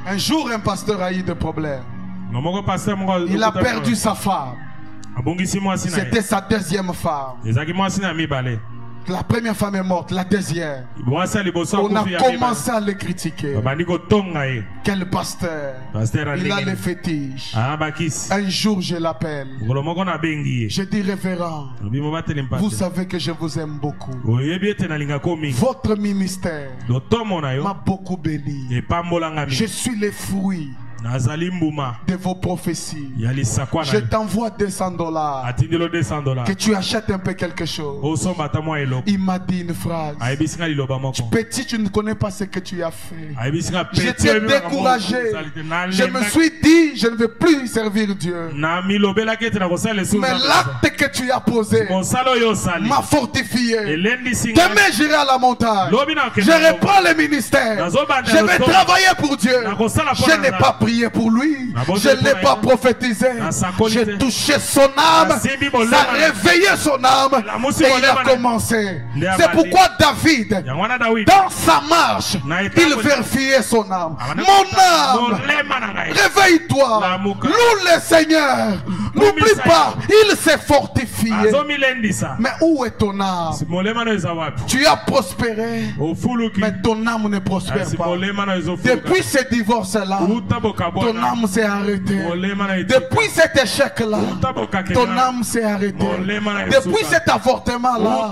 Un jour, un pasteur a eu des problèmes. Il a perdu sa femme. C'était sa deuxième femme. La première femme est morte, la deuxième. On a commencé à le critiquer. Quel pasteur? Il a les fétiches. Un jour je l'appelle. Je dis révérend, vous savez que je vous aime beaucoup. Votre ministère m'a beaucoup béni. Je suis le fruit de vos prophéties. Je t'envoie $200 que tu achètes un peu quelque chose. Il m'a dit une phrase. Petit, tu ne connais pas ce que tu as fait. J'étais découragé. Je me suis dit, je ne veux plus servir Dieu. Mais l'acte que tu as posé m'a fortifié. Demain j'irai à la montagne. Je reprends le ministère. Je vais travailler pour Dieu. Je n'ai pas prié pour lui, je ne l'ai pas prophétisé, j'ai touché son âme, ça a réveillé son âme et il a commencé. C'est pourquoi David, dans sa marche, il vérifiait son âme. Mon âme, réveille-toi, loue le Seigneur, N'oublie pas, il s'est fortifié. Mais où est ton âme? Tu as prospéré, mais ton âme ne prospère pas. Depuis ce divorce-là, ton âme s'est arrêtée. Depuis cet échec-là, ton âme s'est arrêtée. Depuis cet avortement-là,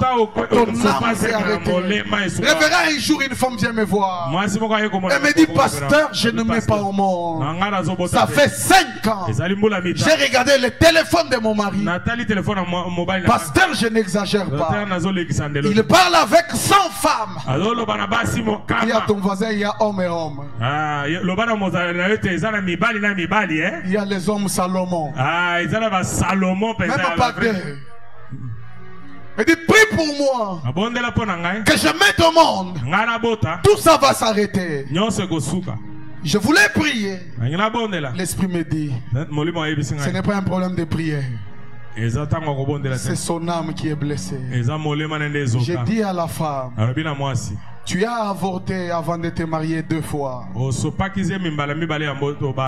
ton âme s'est arrêtée. Révérend, un jour, une femme vient me voir. Elle me dit, pasteur, je ne mets pas au monde. Ça fait 5 ans. J'ai regardé le téléphone de mon mari. Pasteur, je n'exagère pas. Il parle avec 100 femmes. Il y a ton voisin, il y a homme et homme. Il y a les hommes Salomon. Même pas deux. Il dit, prie pour moi que je mette au monde. Tout ça va s'arrêter. Je voulais prier. L'esprit me dit, ce n'est pas un problème de prière. C'est son âme qui est blessée. J'ai dit à la femme, tu as avorté avant de te marier 2 fois.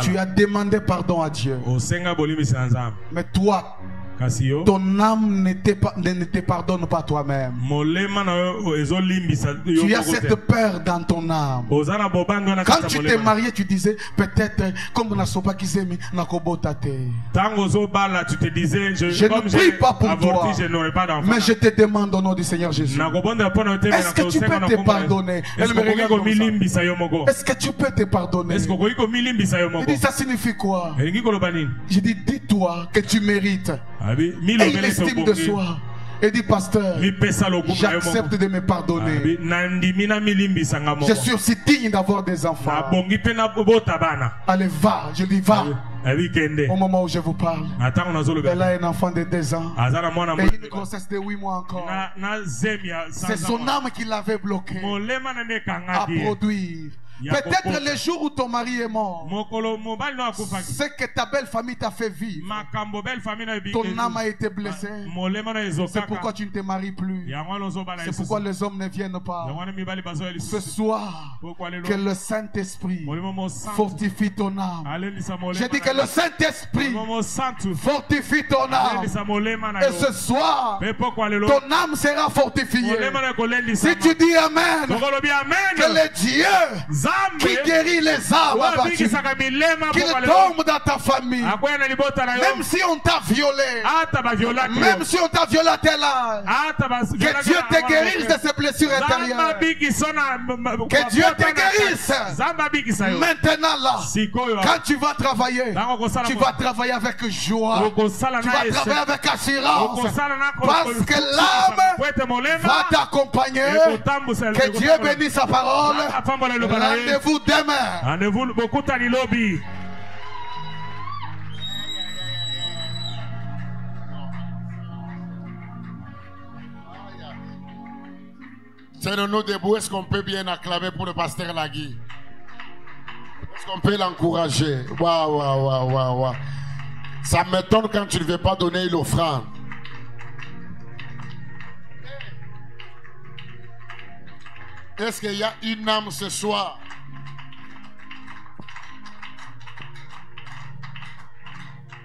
Tu as demandé pardon à Dieu. Mais toi, ton âme ne te pardonne pas toi-même. Tu as cette peur dans ton âme. Quand tu t'es marié, tu disais peut-être comme on a sopa qui s'est mis na kobotate. Je ne prie pas pour toi, mais je te demande au nom du Seigneur Jésus. Est-ce que tu peux te pardonner? Elle me regarde comme ça. Est-ce que tu peux te pardonner? Il dit, ça signifie quoi? Je dis, dis-toi que tu mérites. Et il estime de soi. Et dit, pasteur, j'accepte de me pardonner. Je suis aussi digne d'avoir des enfants. Allez, va. Je dis, va. Au moment où je vous parle, elle a un enfant de 2 ans et une grossesse de 8 mois encore. C'est son âme qui l'avait bloqué à produire. Peut-être le jour où ton mari est mort, ce que ta belle famille t'a fait vivre, ton âme a été blessée. C'est pourquoi tu ne te maries plus. C'est pourquoi les hommes ne viennent pas. Ce soir, que le Saint-Esprit fortifie ton âme. J'ai dit que le Saint-Esprit fortifie ton âme. Et ce soir, ton âme sera fortifiée. Si tu dis Amen, que le Dieu qui guérit les âmes abattues, qu'il tombe dans ta famille. Même si on t'a violé, même si on t'a violé à tel âge, que Dieu te guérisse de ces blessures intérieures. Que Dieu te guérisse. Maintenant là, quand tu vas travailler, tu vas travailler avec joie. Tu vas travailler avec assurance. Parce que l'âme va t'accompagner. Que Dieu bénisse sa parole. Rendez-vous demain. Rendez-vous beaucoup à lobby. Tenons-nous debout. Est-ce qu'on peut bien acclamer pour le pasteur Lagui? Est-ce qu'on peut l'encourager? Waouh, waouh, waouh, waouh, waouh. Ça m'étonne quand tu ne veux pas donner l'offrande. Est-ce qu'il y a une âme ce soir?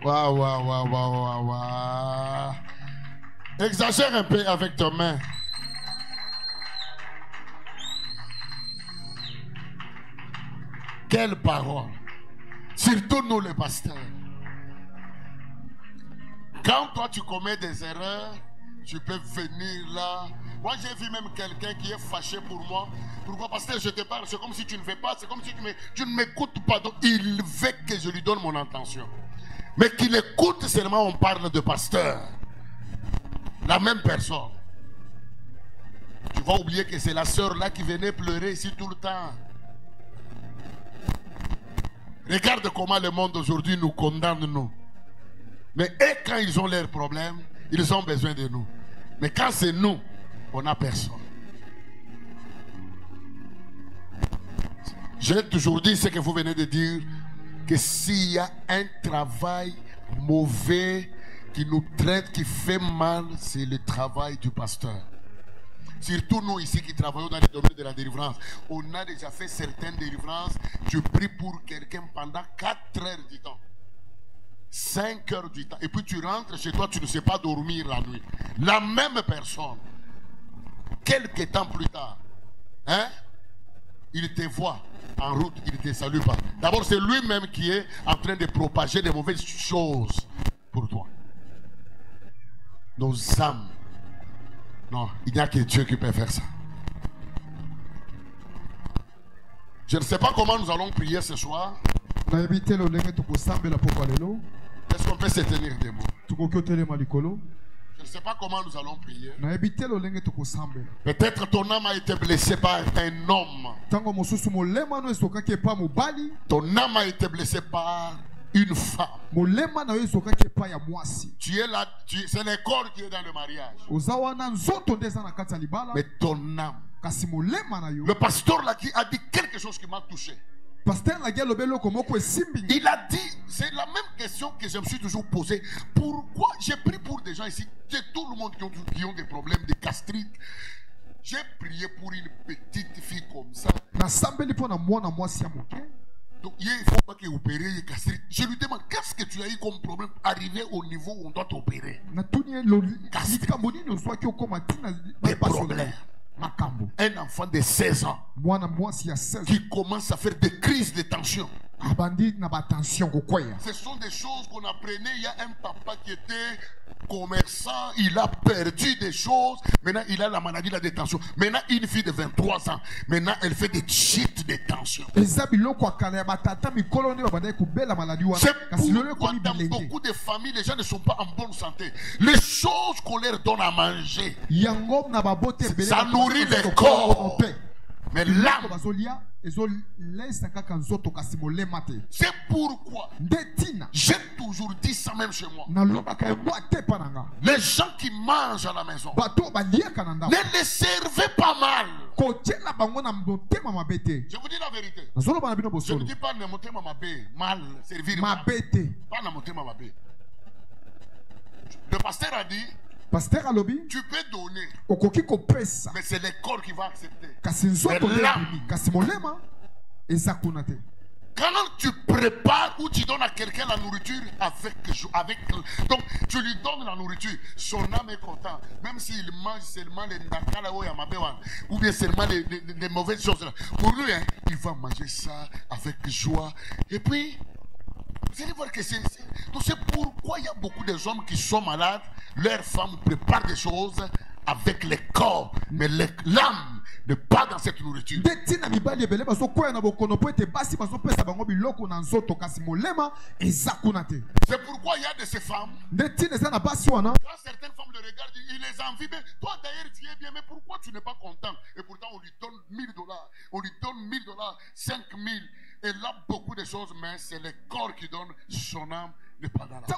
Waouh, waouh, waouh, waouh, waouh, waouh. Exagère un peu avec ta main. Quelle parole. Surtout nous les pasteurs. Quand toi tu commets des erreurs, tu peux venir là. Moi j'ai vu même quelqu'un qui est fâché pour moi. Pourquoi? Parce que je te parle, c'est comme si tu ne veux pas, c'est comme si tu ne m'écoutes pas. Donc il veut que je lui donne mon intention. Mais qu'il écoute seulement, on parle de pasteur. La même personne. Tu vas oublier que c'est la sœur là qui venait pleurer ici tout le temps. Regarde comment le monde aujourd'hui nous condamne, nous. Mais eux, quand ils ont leurs problèmes, ils ont besoin de nous. Mais quand c'est nous, on n'a personne. J'ai toujours dit ce que vous venez de dire, que s'il y a un travail mauvais qui nous traite, qui fait mal, c'est le travail du pasteur. Surtout nous ici qui travaillons dans le domaine de la délivrance. On a déjà fait certaines délivrances. Tu pries pour quelqu'un pendant 4 heures du temps. 5 heures du temps. Et puis tu rentres chez toi, tu ne sais pas dormir la nuit. La même personne, quelques temps plus tard, hein, il te voit en route, il ne te salue pas. D'abord, c'est lui-même qui est en train de propager des mauvaises choses pour toi. Nos âmes. Non, il n'y a que Dieu qui peut faire ça. Je ne sais pas comment nous allons prier ce soir. Est-ce qu'on peut se tenir debout? Je ne sais pas comment nous allons prier. Peut-être ton âme a été blessée par un homme. Ton âme a été blessée par une femme. Tu es là, c'est le corps qui est dans le mariage. Mais ton âme. Le pasteur là qui a dit quelque chose qui m'a touché. Il a dit, c'est la même question que je me suis toujours posée. Pourquoi j'ai pris pour des gens ici, c'est tout le monde qui ont des problèmes de gastrite. J'ai prié pour une petite fille comme ça. Donc il faut pas qu'il opère les gastrite. Je lui demande, qu'est-ce que tu as eu comme problème arrivé au niveau où on doit t'opérer? Des problèmes. Un enfant de 16 ans qui commence à faire des crises de tension. Ce sont des choses qu'on apprenait. Il y a un papa qui était commerçant, il a perdu des choses. Maintenant, il a la maladie de la détention. Maintenant, une fille de 23 ans, maintenant, elle fait des chutes de tension. C'est pourquoi dans beaucoup de familles, les gens ne sont pas en bonne santé. Les choses qu'on leur donne à manger, ça nourrit le corps. Mais l'âme, c'est pourquoi j'ai toujours dit ça même chez moi. Les gens qui mangent à la maison, ne les servez pas mal. Je vous dis la vérité. Je ne dis pas ne monter ma mal, servir mal. Pas ne monter ma bé. Le pasteur a dit, tu peux donner, mais c'est le corps qui va accepter. Quand tu prépares ou tu donnes à quelqu'un la nourriture donc tu lui donnes la nourriture, son âme est content. Même s'il mange seulement les nakala ou bien seulement les mauvaises choses là. Pour lui, hein, il va manger ça avec joie. Et puis, vous allez voir que c'est pourquoi il y a beaucoup de hommes qui sont malades. Leurs femmes préparent des choses avec le corps, mais l'âme n'est pas dans cette nourriture. C'est pourquoi il y a de ces femmes. Quand certaines femmes le regardent, ils les envient. Mais toi d'ailleurs tu es bien, mais pourquoi tu n'es pas content? Et pourtant on lui donne $1000, on lui donne $1000, 5000. Elle a beaucoup de choses, mais c'est le corps qui donne, son âme n'est pas dans l'âme.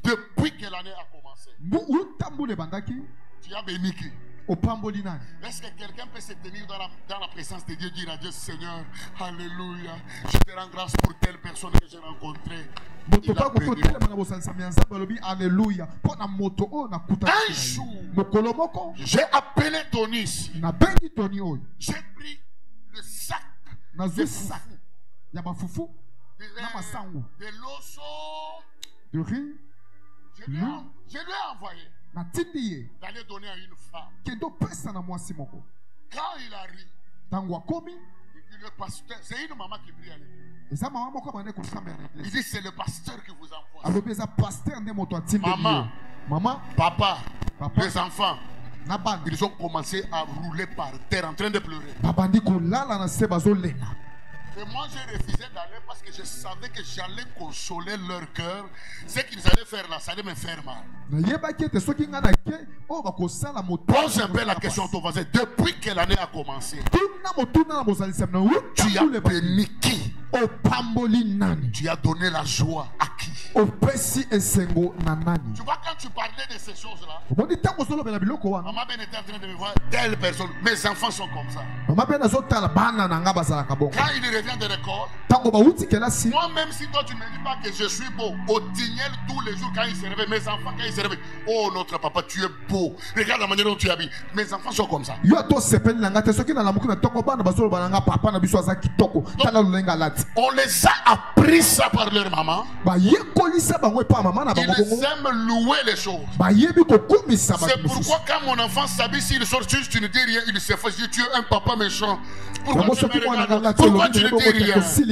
Depuis que l'année a commencé, tu as béni qui? Est-ce que quelqu'un peut se tenir dans la présence de Dieu, dire à Dieu, Seigneur, alléluia, je te rends grâce pour telle personne que j'ai rencontrée. Un jour, j'ai appelé Tonis. J'ai pris le sac de foufou, de l'osso, de riz. Je lui ai envoyé d'aller donner à une femme. Quand il arrive, le pasteur, c'est une maman qui prie à l'église. Il dit, c'est le pasteur qui vous envoie. Maman, papa, les enfants, ils ont commencé à rouler par terre en train de pleurer. Et moi j'ai refusé d'aller parce que je savais que j'allais consoler leur cœur. Ce qu'ils allaient faire là, ça allait me faire mal. Pose un peu la question à ton voisin. Depuis que l'année a commencé, tu as béni qui? Tu as donné la joie à qui? Tu vois, quand tu parlais de ces choses-là, maman Ben était en train de me voir, telle personne, mes enfants sont comme ça. Quand il revient de l'école, moi-même si toi tu ne me dis pas que je suis beau, au Tignel tous les jours quand il se réveille, mes enfants quand ils se réveillent, oh notre papa tu es beau, regarde la manière dont tu habilles, mes enfants sont comme ça. Donc, on les a appris ça par leur maman. Ils aiment louer les choses. C'est pourquoi quand mon enfant s'habille, s'il sort, tu ne dis rien, il se fait dire tu es un papa méchant. Pourquoi tu me regardes? Pourquoi tu ne dis rien? C'est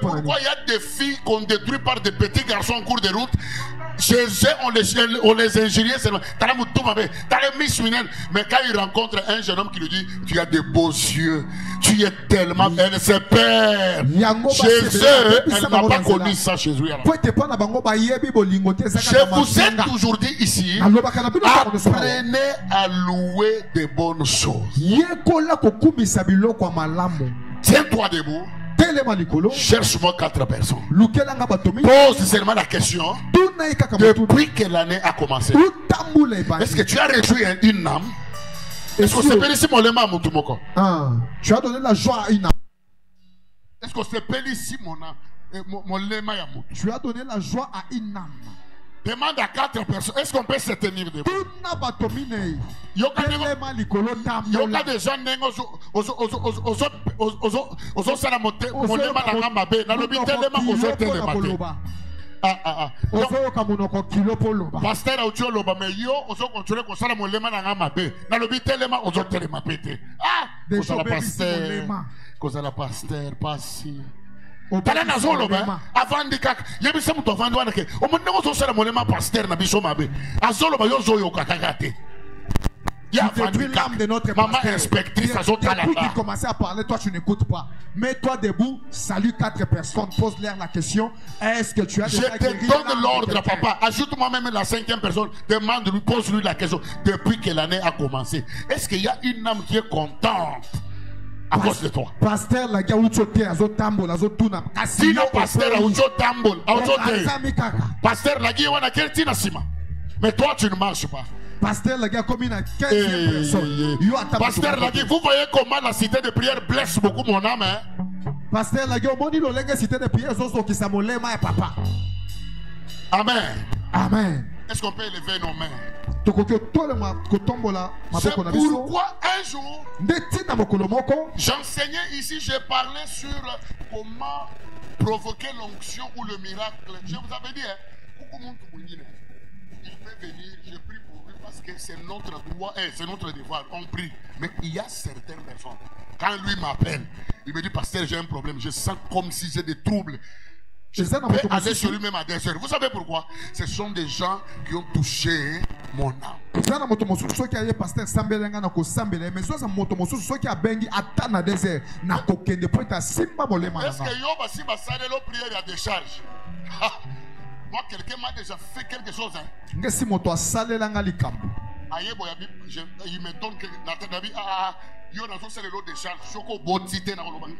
pourquoi il y a des filles qu'on détruit par des petits garçons en cours de route. Chez eux, on les ingénieurs seulement. Mais quand il rencontre un jeune homme qui lui dit tu as de beaux yeux, tu es tellement, elle se perd. Chez eux, elle n'a pas connu ça chez eux. Je vous ai toujours dit ici, apprenez à louer de bonnes choses. Tiens-toi debout. Cherche-moi 4 personnes. Pose seulement la question. Depuis que l'année a commencé, est-ce que tu as réjoui une âme? Est-ce que c'est ici mon lema Moutoumoko? Tu as donné la joie à une âme. Est-ce que c'est ici mon lema Yamou? Tu as donné la joie à une âme. Demande à 4 personnes. Est-ce qu'on peut se tenir debout? Il y a des gens qui pasteur Autioloba, mais yo, oso contrôler qu'on soit mon lema na mabe. Na lobi telema oso telema pété. Ah, cause la pasteur, passi. Tala na zolo ba, avant de kak, yebi se muto avant douane ke. O mo nego so sala mon lema pasteur na biso mabe. Azolo ba yo zo yo kakakate. L'âme de notre maman inspectrice depuis qu'il commençait à parler, toi tu n'écoutes pas. Mets-toi debout, salue 4 personnes, pose-leur la question. Est-ce que tu as déjà guéri? Je te donne l'ordre, papa. Ajoute-moi même la 5e personne. Demande-lui, pose-lui la question. Depuis que l'année a commencé, est-ce qu'il y a une âme qui est contente à cause de toi? Pasteur, la gars, où tu es, Azotambo, Azotuna. Sinon, pasteur, Azotambo, pasteur, la gars, on a quel tinasima. Mais toi, tu ne marches pas. Pasteur, le gars, comme il a 15e personne. Pasteur, le gars, vous voyez comment la cité de prière blesse beaucoup mon âme, hein? Pasteur, le gars, au monde, il a cité de prière, qui s'amolema et papa. Amen. Amen. Est-ce qu'on peut élever nos mains? C'est pourquoi un jour, j'enseignais ici, j'ai parlé sur comment provoquer l'onction ou le miracle. Je vous avais dit, hein? Il peut venir, je prie pour lui parce que c'est notre droit, c'est notre devoir, on prie. Mais il y a certaines personnes, quand lui m'appelle, il me dit, pasteur, j'ai un problème, je sens comme si j'ai des troubles. Je peux aller sur lui-même à des heures. Vous savez pourquoi? Ce sont des gens qui ont touché mon âme. Est-ce que Yoba si Basalelo prière à décharge? Moi, quelqu'un m'a déjà fait quelque chose. Hein. Il me donne que la tête d'avis. Yo, dans ce c'est l'eau de charge. Choko botité na côté.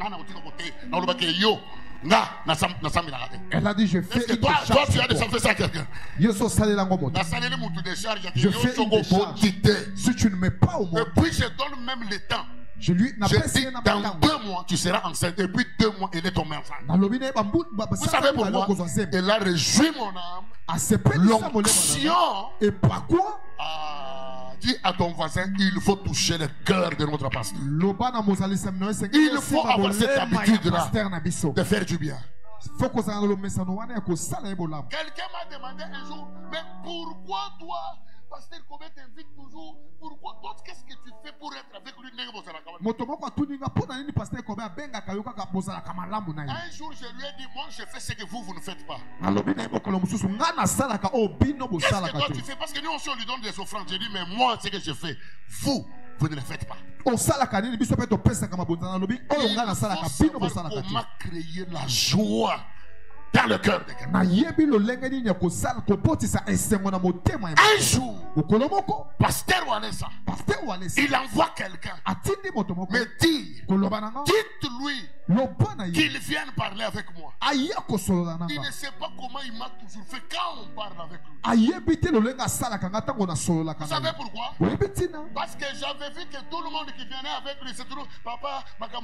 Elle a dit je fais une toi tu as déjà fait ça à quelqu'un. Je fais une décharge. Si tu ne mets pas au monde. Et puis je donne même le temps. Je lui dans 2 mois, tu seras enceinte. Et puis 2 mois, elle est tombée enceinte. Vous savez pourquoi? Elle a réjoui mon âme. L'onction. Et par quoi? Dis à ton voisin, il faut toucher le cœur de notre pasteur. Il faut avoir cette habitude-là de faire du bien. Quelqu'un m'a demandé un jour, mais pourquoi toi, pasteur Kobe t'invite toujours? Pourquoi toi, qu'est-ce que tu fais pour être avec lui? Un jour, je lui ai dit, moi, je fais ce que vous ne faites pas. Qu'est-ce que toi tu fais? Parce que nous aussi, on lui donne des offrandes. Je dis, mais moi, ce que je fais, vous ne le faites pas. Il faut savoir comment créer la joie dans le cœur de quelqu'un. Un jour, pasteur Wanessa, il envoie quelqu'un me dit, dites-lui qu'il vienne parler avec moi. Il ne sait pas comment il m'a toujours fait quand on parle avec lui. Vous savez pourquoi? Parce que j'avais vu que tout le monde qui venait avec lui, c'est toujours papa, quand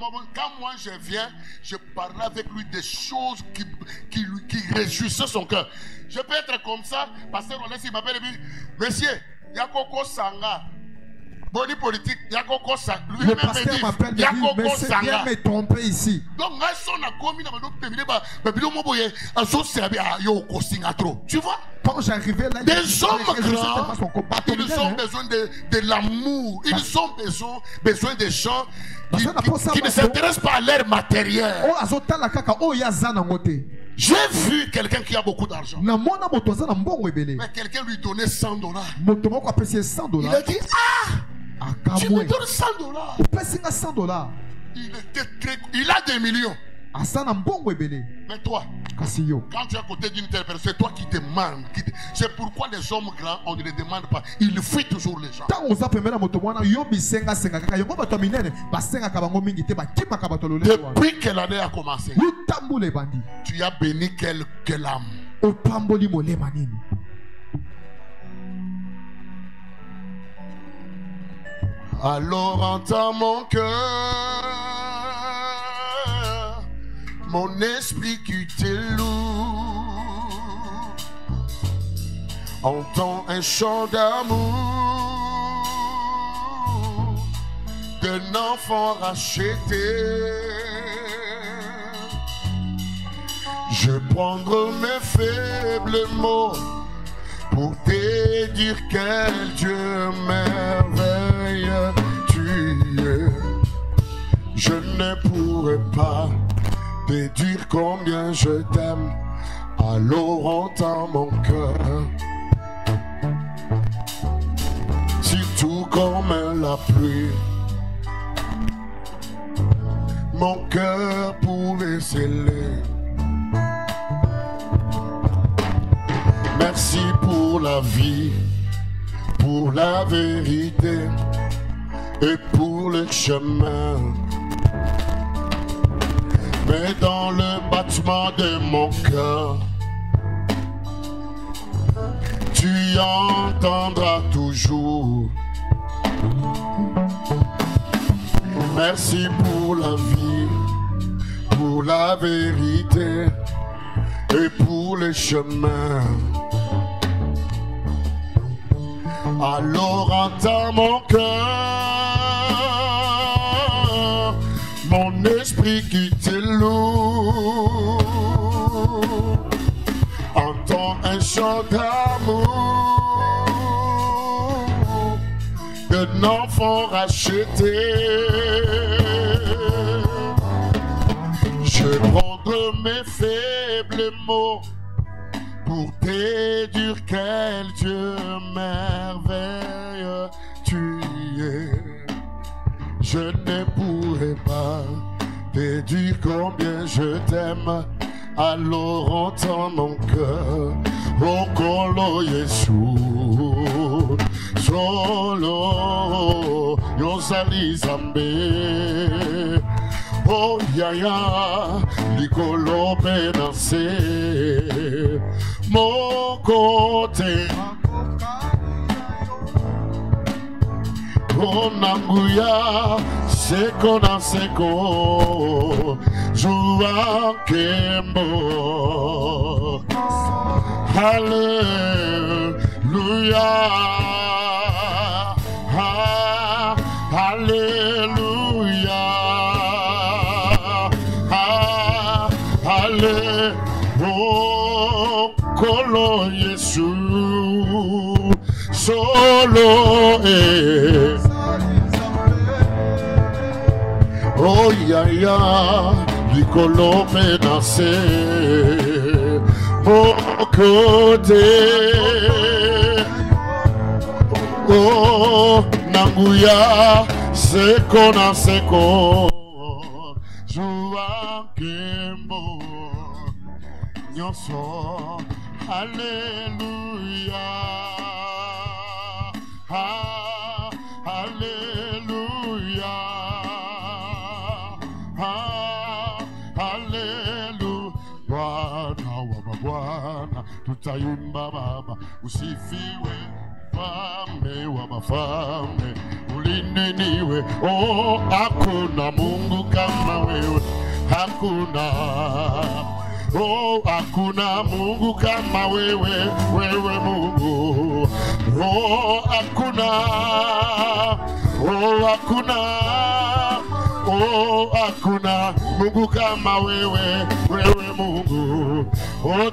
moi je viens, je parlais avec lui des choses qui réjouissaient son cœur. Je peux être comme ça, pasteur Rolès, il m'appelle et dit, monsieur, Yakoko Sanga. Boni politique, Yakoko Sanga. Le pasteur m'appelle, mais c'est bien me tromper ici. Donc, tu vois? Quand j'arrivais là, des hommes grands, ils ont besoin de l'amour. Ils ont besoin des gens qui ne s'intéressent pas à leur matériel. J'ai vu quelqu'un qui a beaucoup d'argent. Mais quelqu'un lui donnait $100. Il a dit, tu me donnes $100. Il a des millions. Mais toi, quand tu es à côté d'une telle personne, c'est toi qui demandes. C'est pourquoi les hommes grands, on ne les demande pas. Ils fuient toujours les gens. Depuis que l'année a commencé, tu as béni quelques âmes. Alors entends mon cœur, mon esprit qui te loue. Entends un chant d'amour d'un enfant racheté. Je prendrai mes faibles mots pour te dire quel Dieu merveilleux tu es. Je ne pourrais pas te dire combien je t'aime, alors entends mon cœur. Si tout comme la pluie, mon cœur pouvait sceller. Merci pour la vie, pour la vérité et pour le chemin. Mais dans le battement de mon cœur, tu entendras toujours. Merci pour la vie, pour la vérité et pour le chemin. Alors entends mon cœur, mon esprit qui te loue. Entends un chant d'amour d'un enfant racheté. Je prendrai mes faibles mots pour te dire quel Dieu merveilleux tu es. Je ne pourrais pas te dire combien je t'aime, alors entends mon cœur. Oh Kolo Yesu, solo Yosali Zambe. Oh yaya, likolo penase, mon côté. Oh nanguya, seko na seko, joua kembo. Hallelujah, hallelujah. Oh, Kolo Yesu, solo oh ya ya, likolo menase, mon côté. Oh, nanguya, seko na seko, joua kembo. Nyonso, hallelujah, hallelujah, Bwana, tutaimba Baba, usifiwe mfalme wa mafalme, ulininiwe. Oh, hakuna Mungu kama wewe, hakuna. Oh, hakuna Mungu kama wewe, wewe Mungu. Oh, hakuna. Oh, hakuna. Oh, hakuna Mungu kama wewe, wewe Mungu. Oh,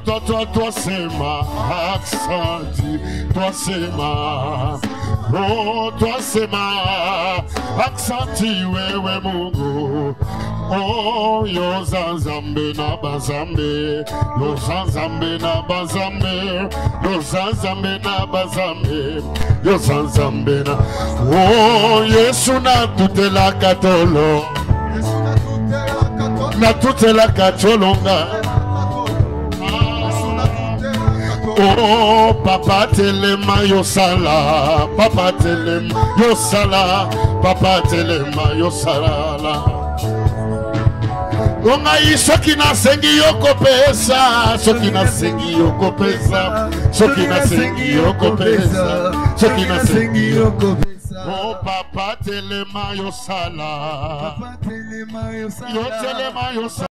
twasema asante, twasema. Oh, twasema asante wewe Mungu. Oh, yozanzambe na bazambe, yozanzambe na bazambe, yozanzambe na bazambe, yozanzambe na. Oh, Yesu na tutela katolo, na tutela katolonga. Oh, papa telema yosala, papa telema yosala, papa telema yosala. Ongai soki na sengi yoko pesa, soki na sengi yoko pesa, soki na sengi yoko pesa, soki na sengi yoko pesa. Oh, papa telema yosala, papa telema yosala, yo telema yosala.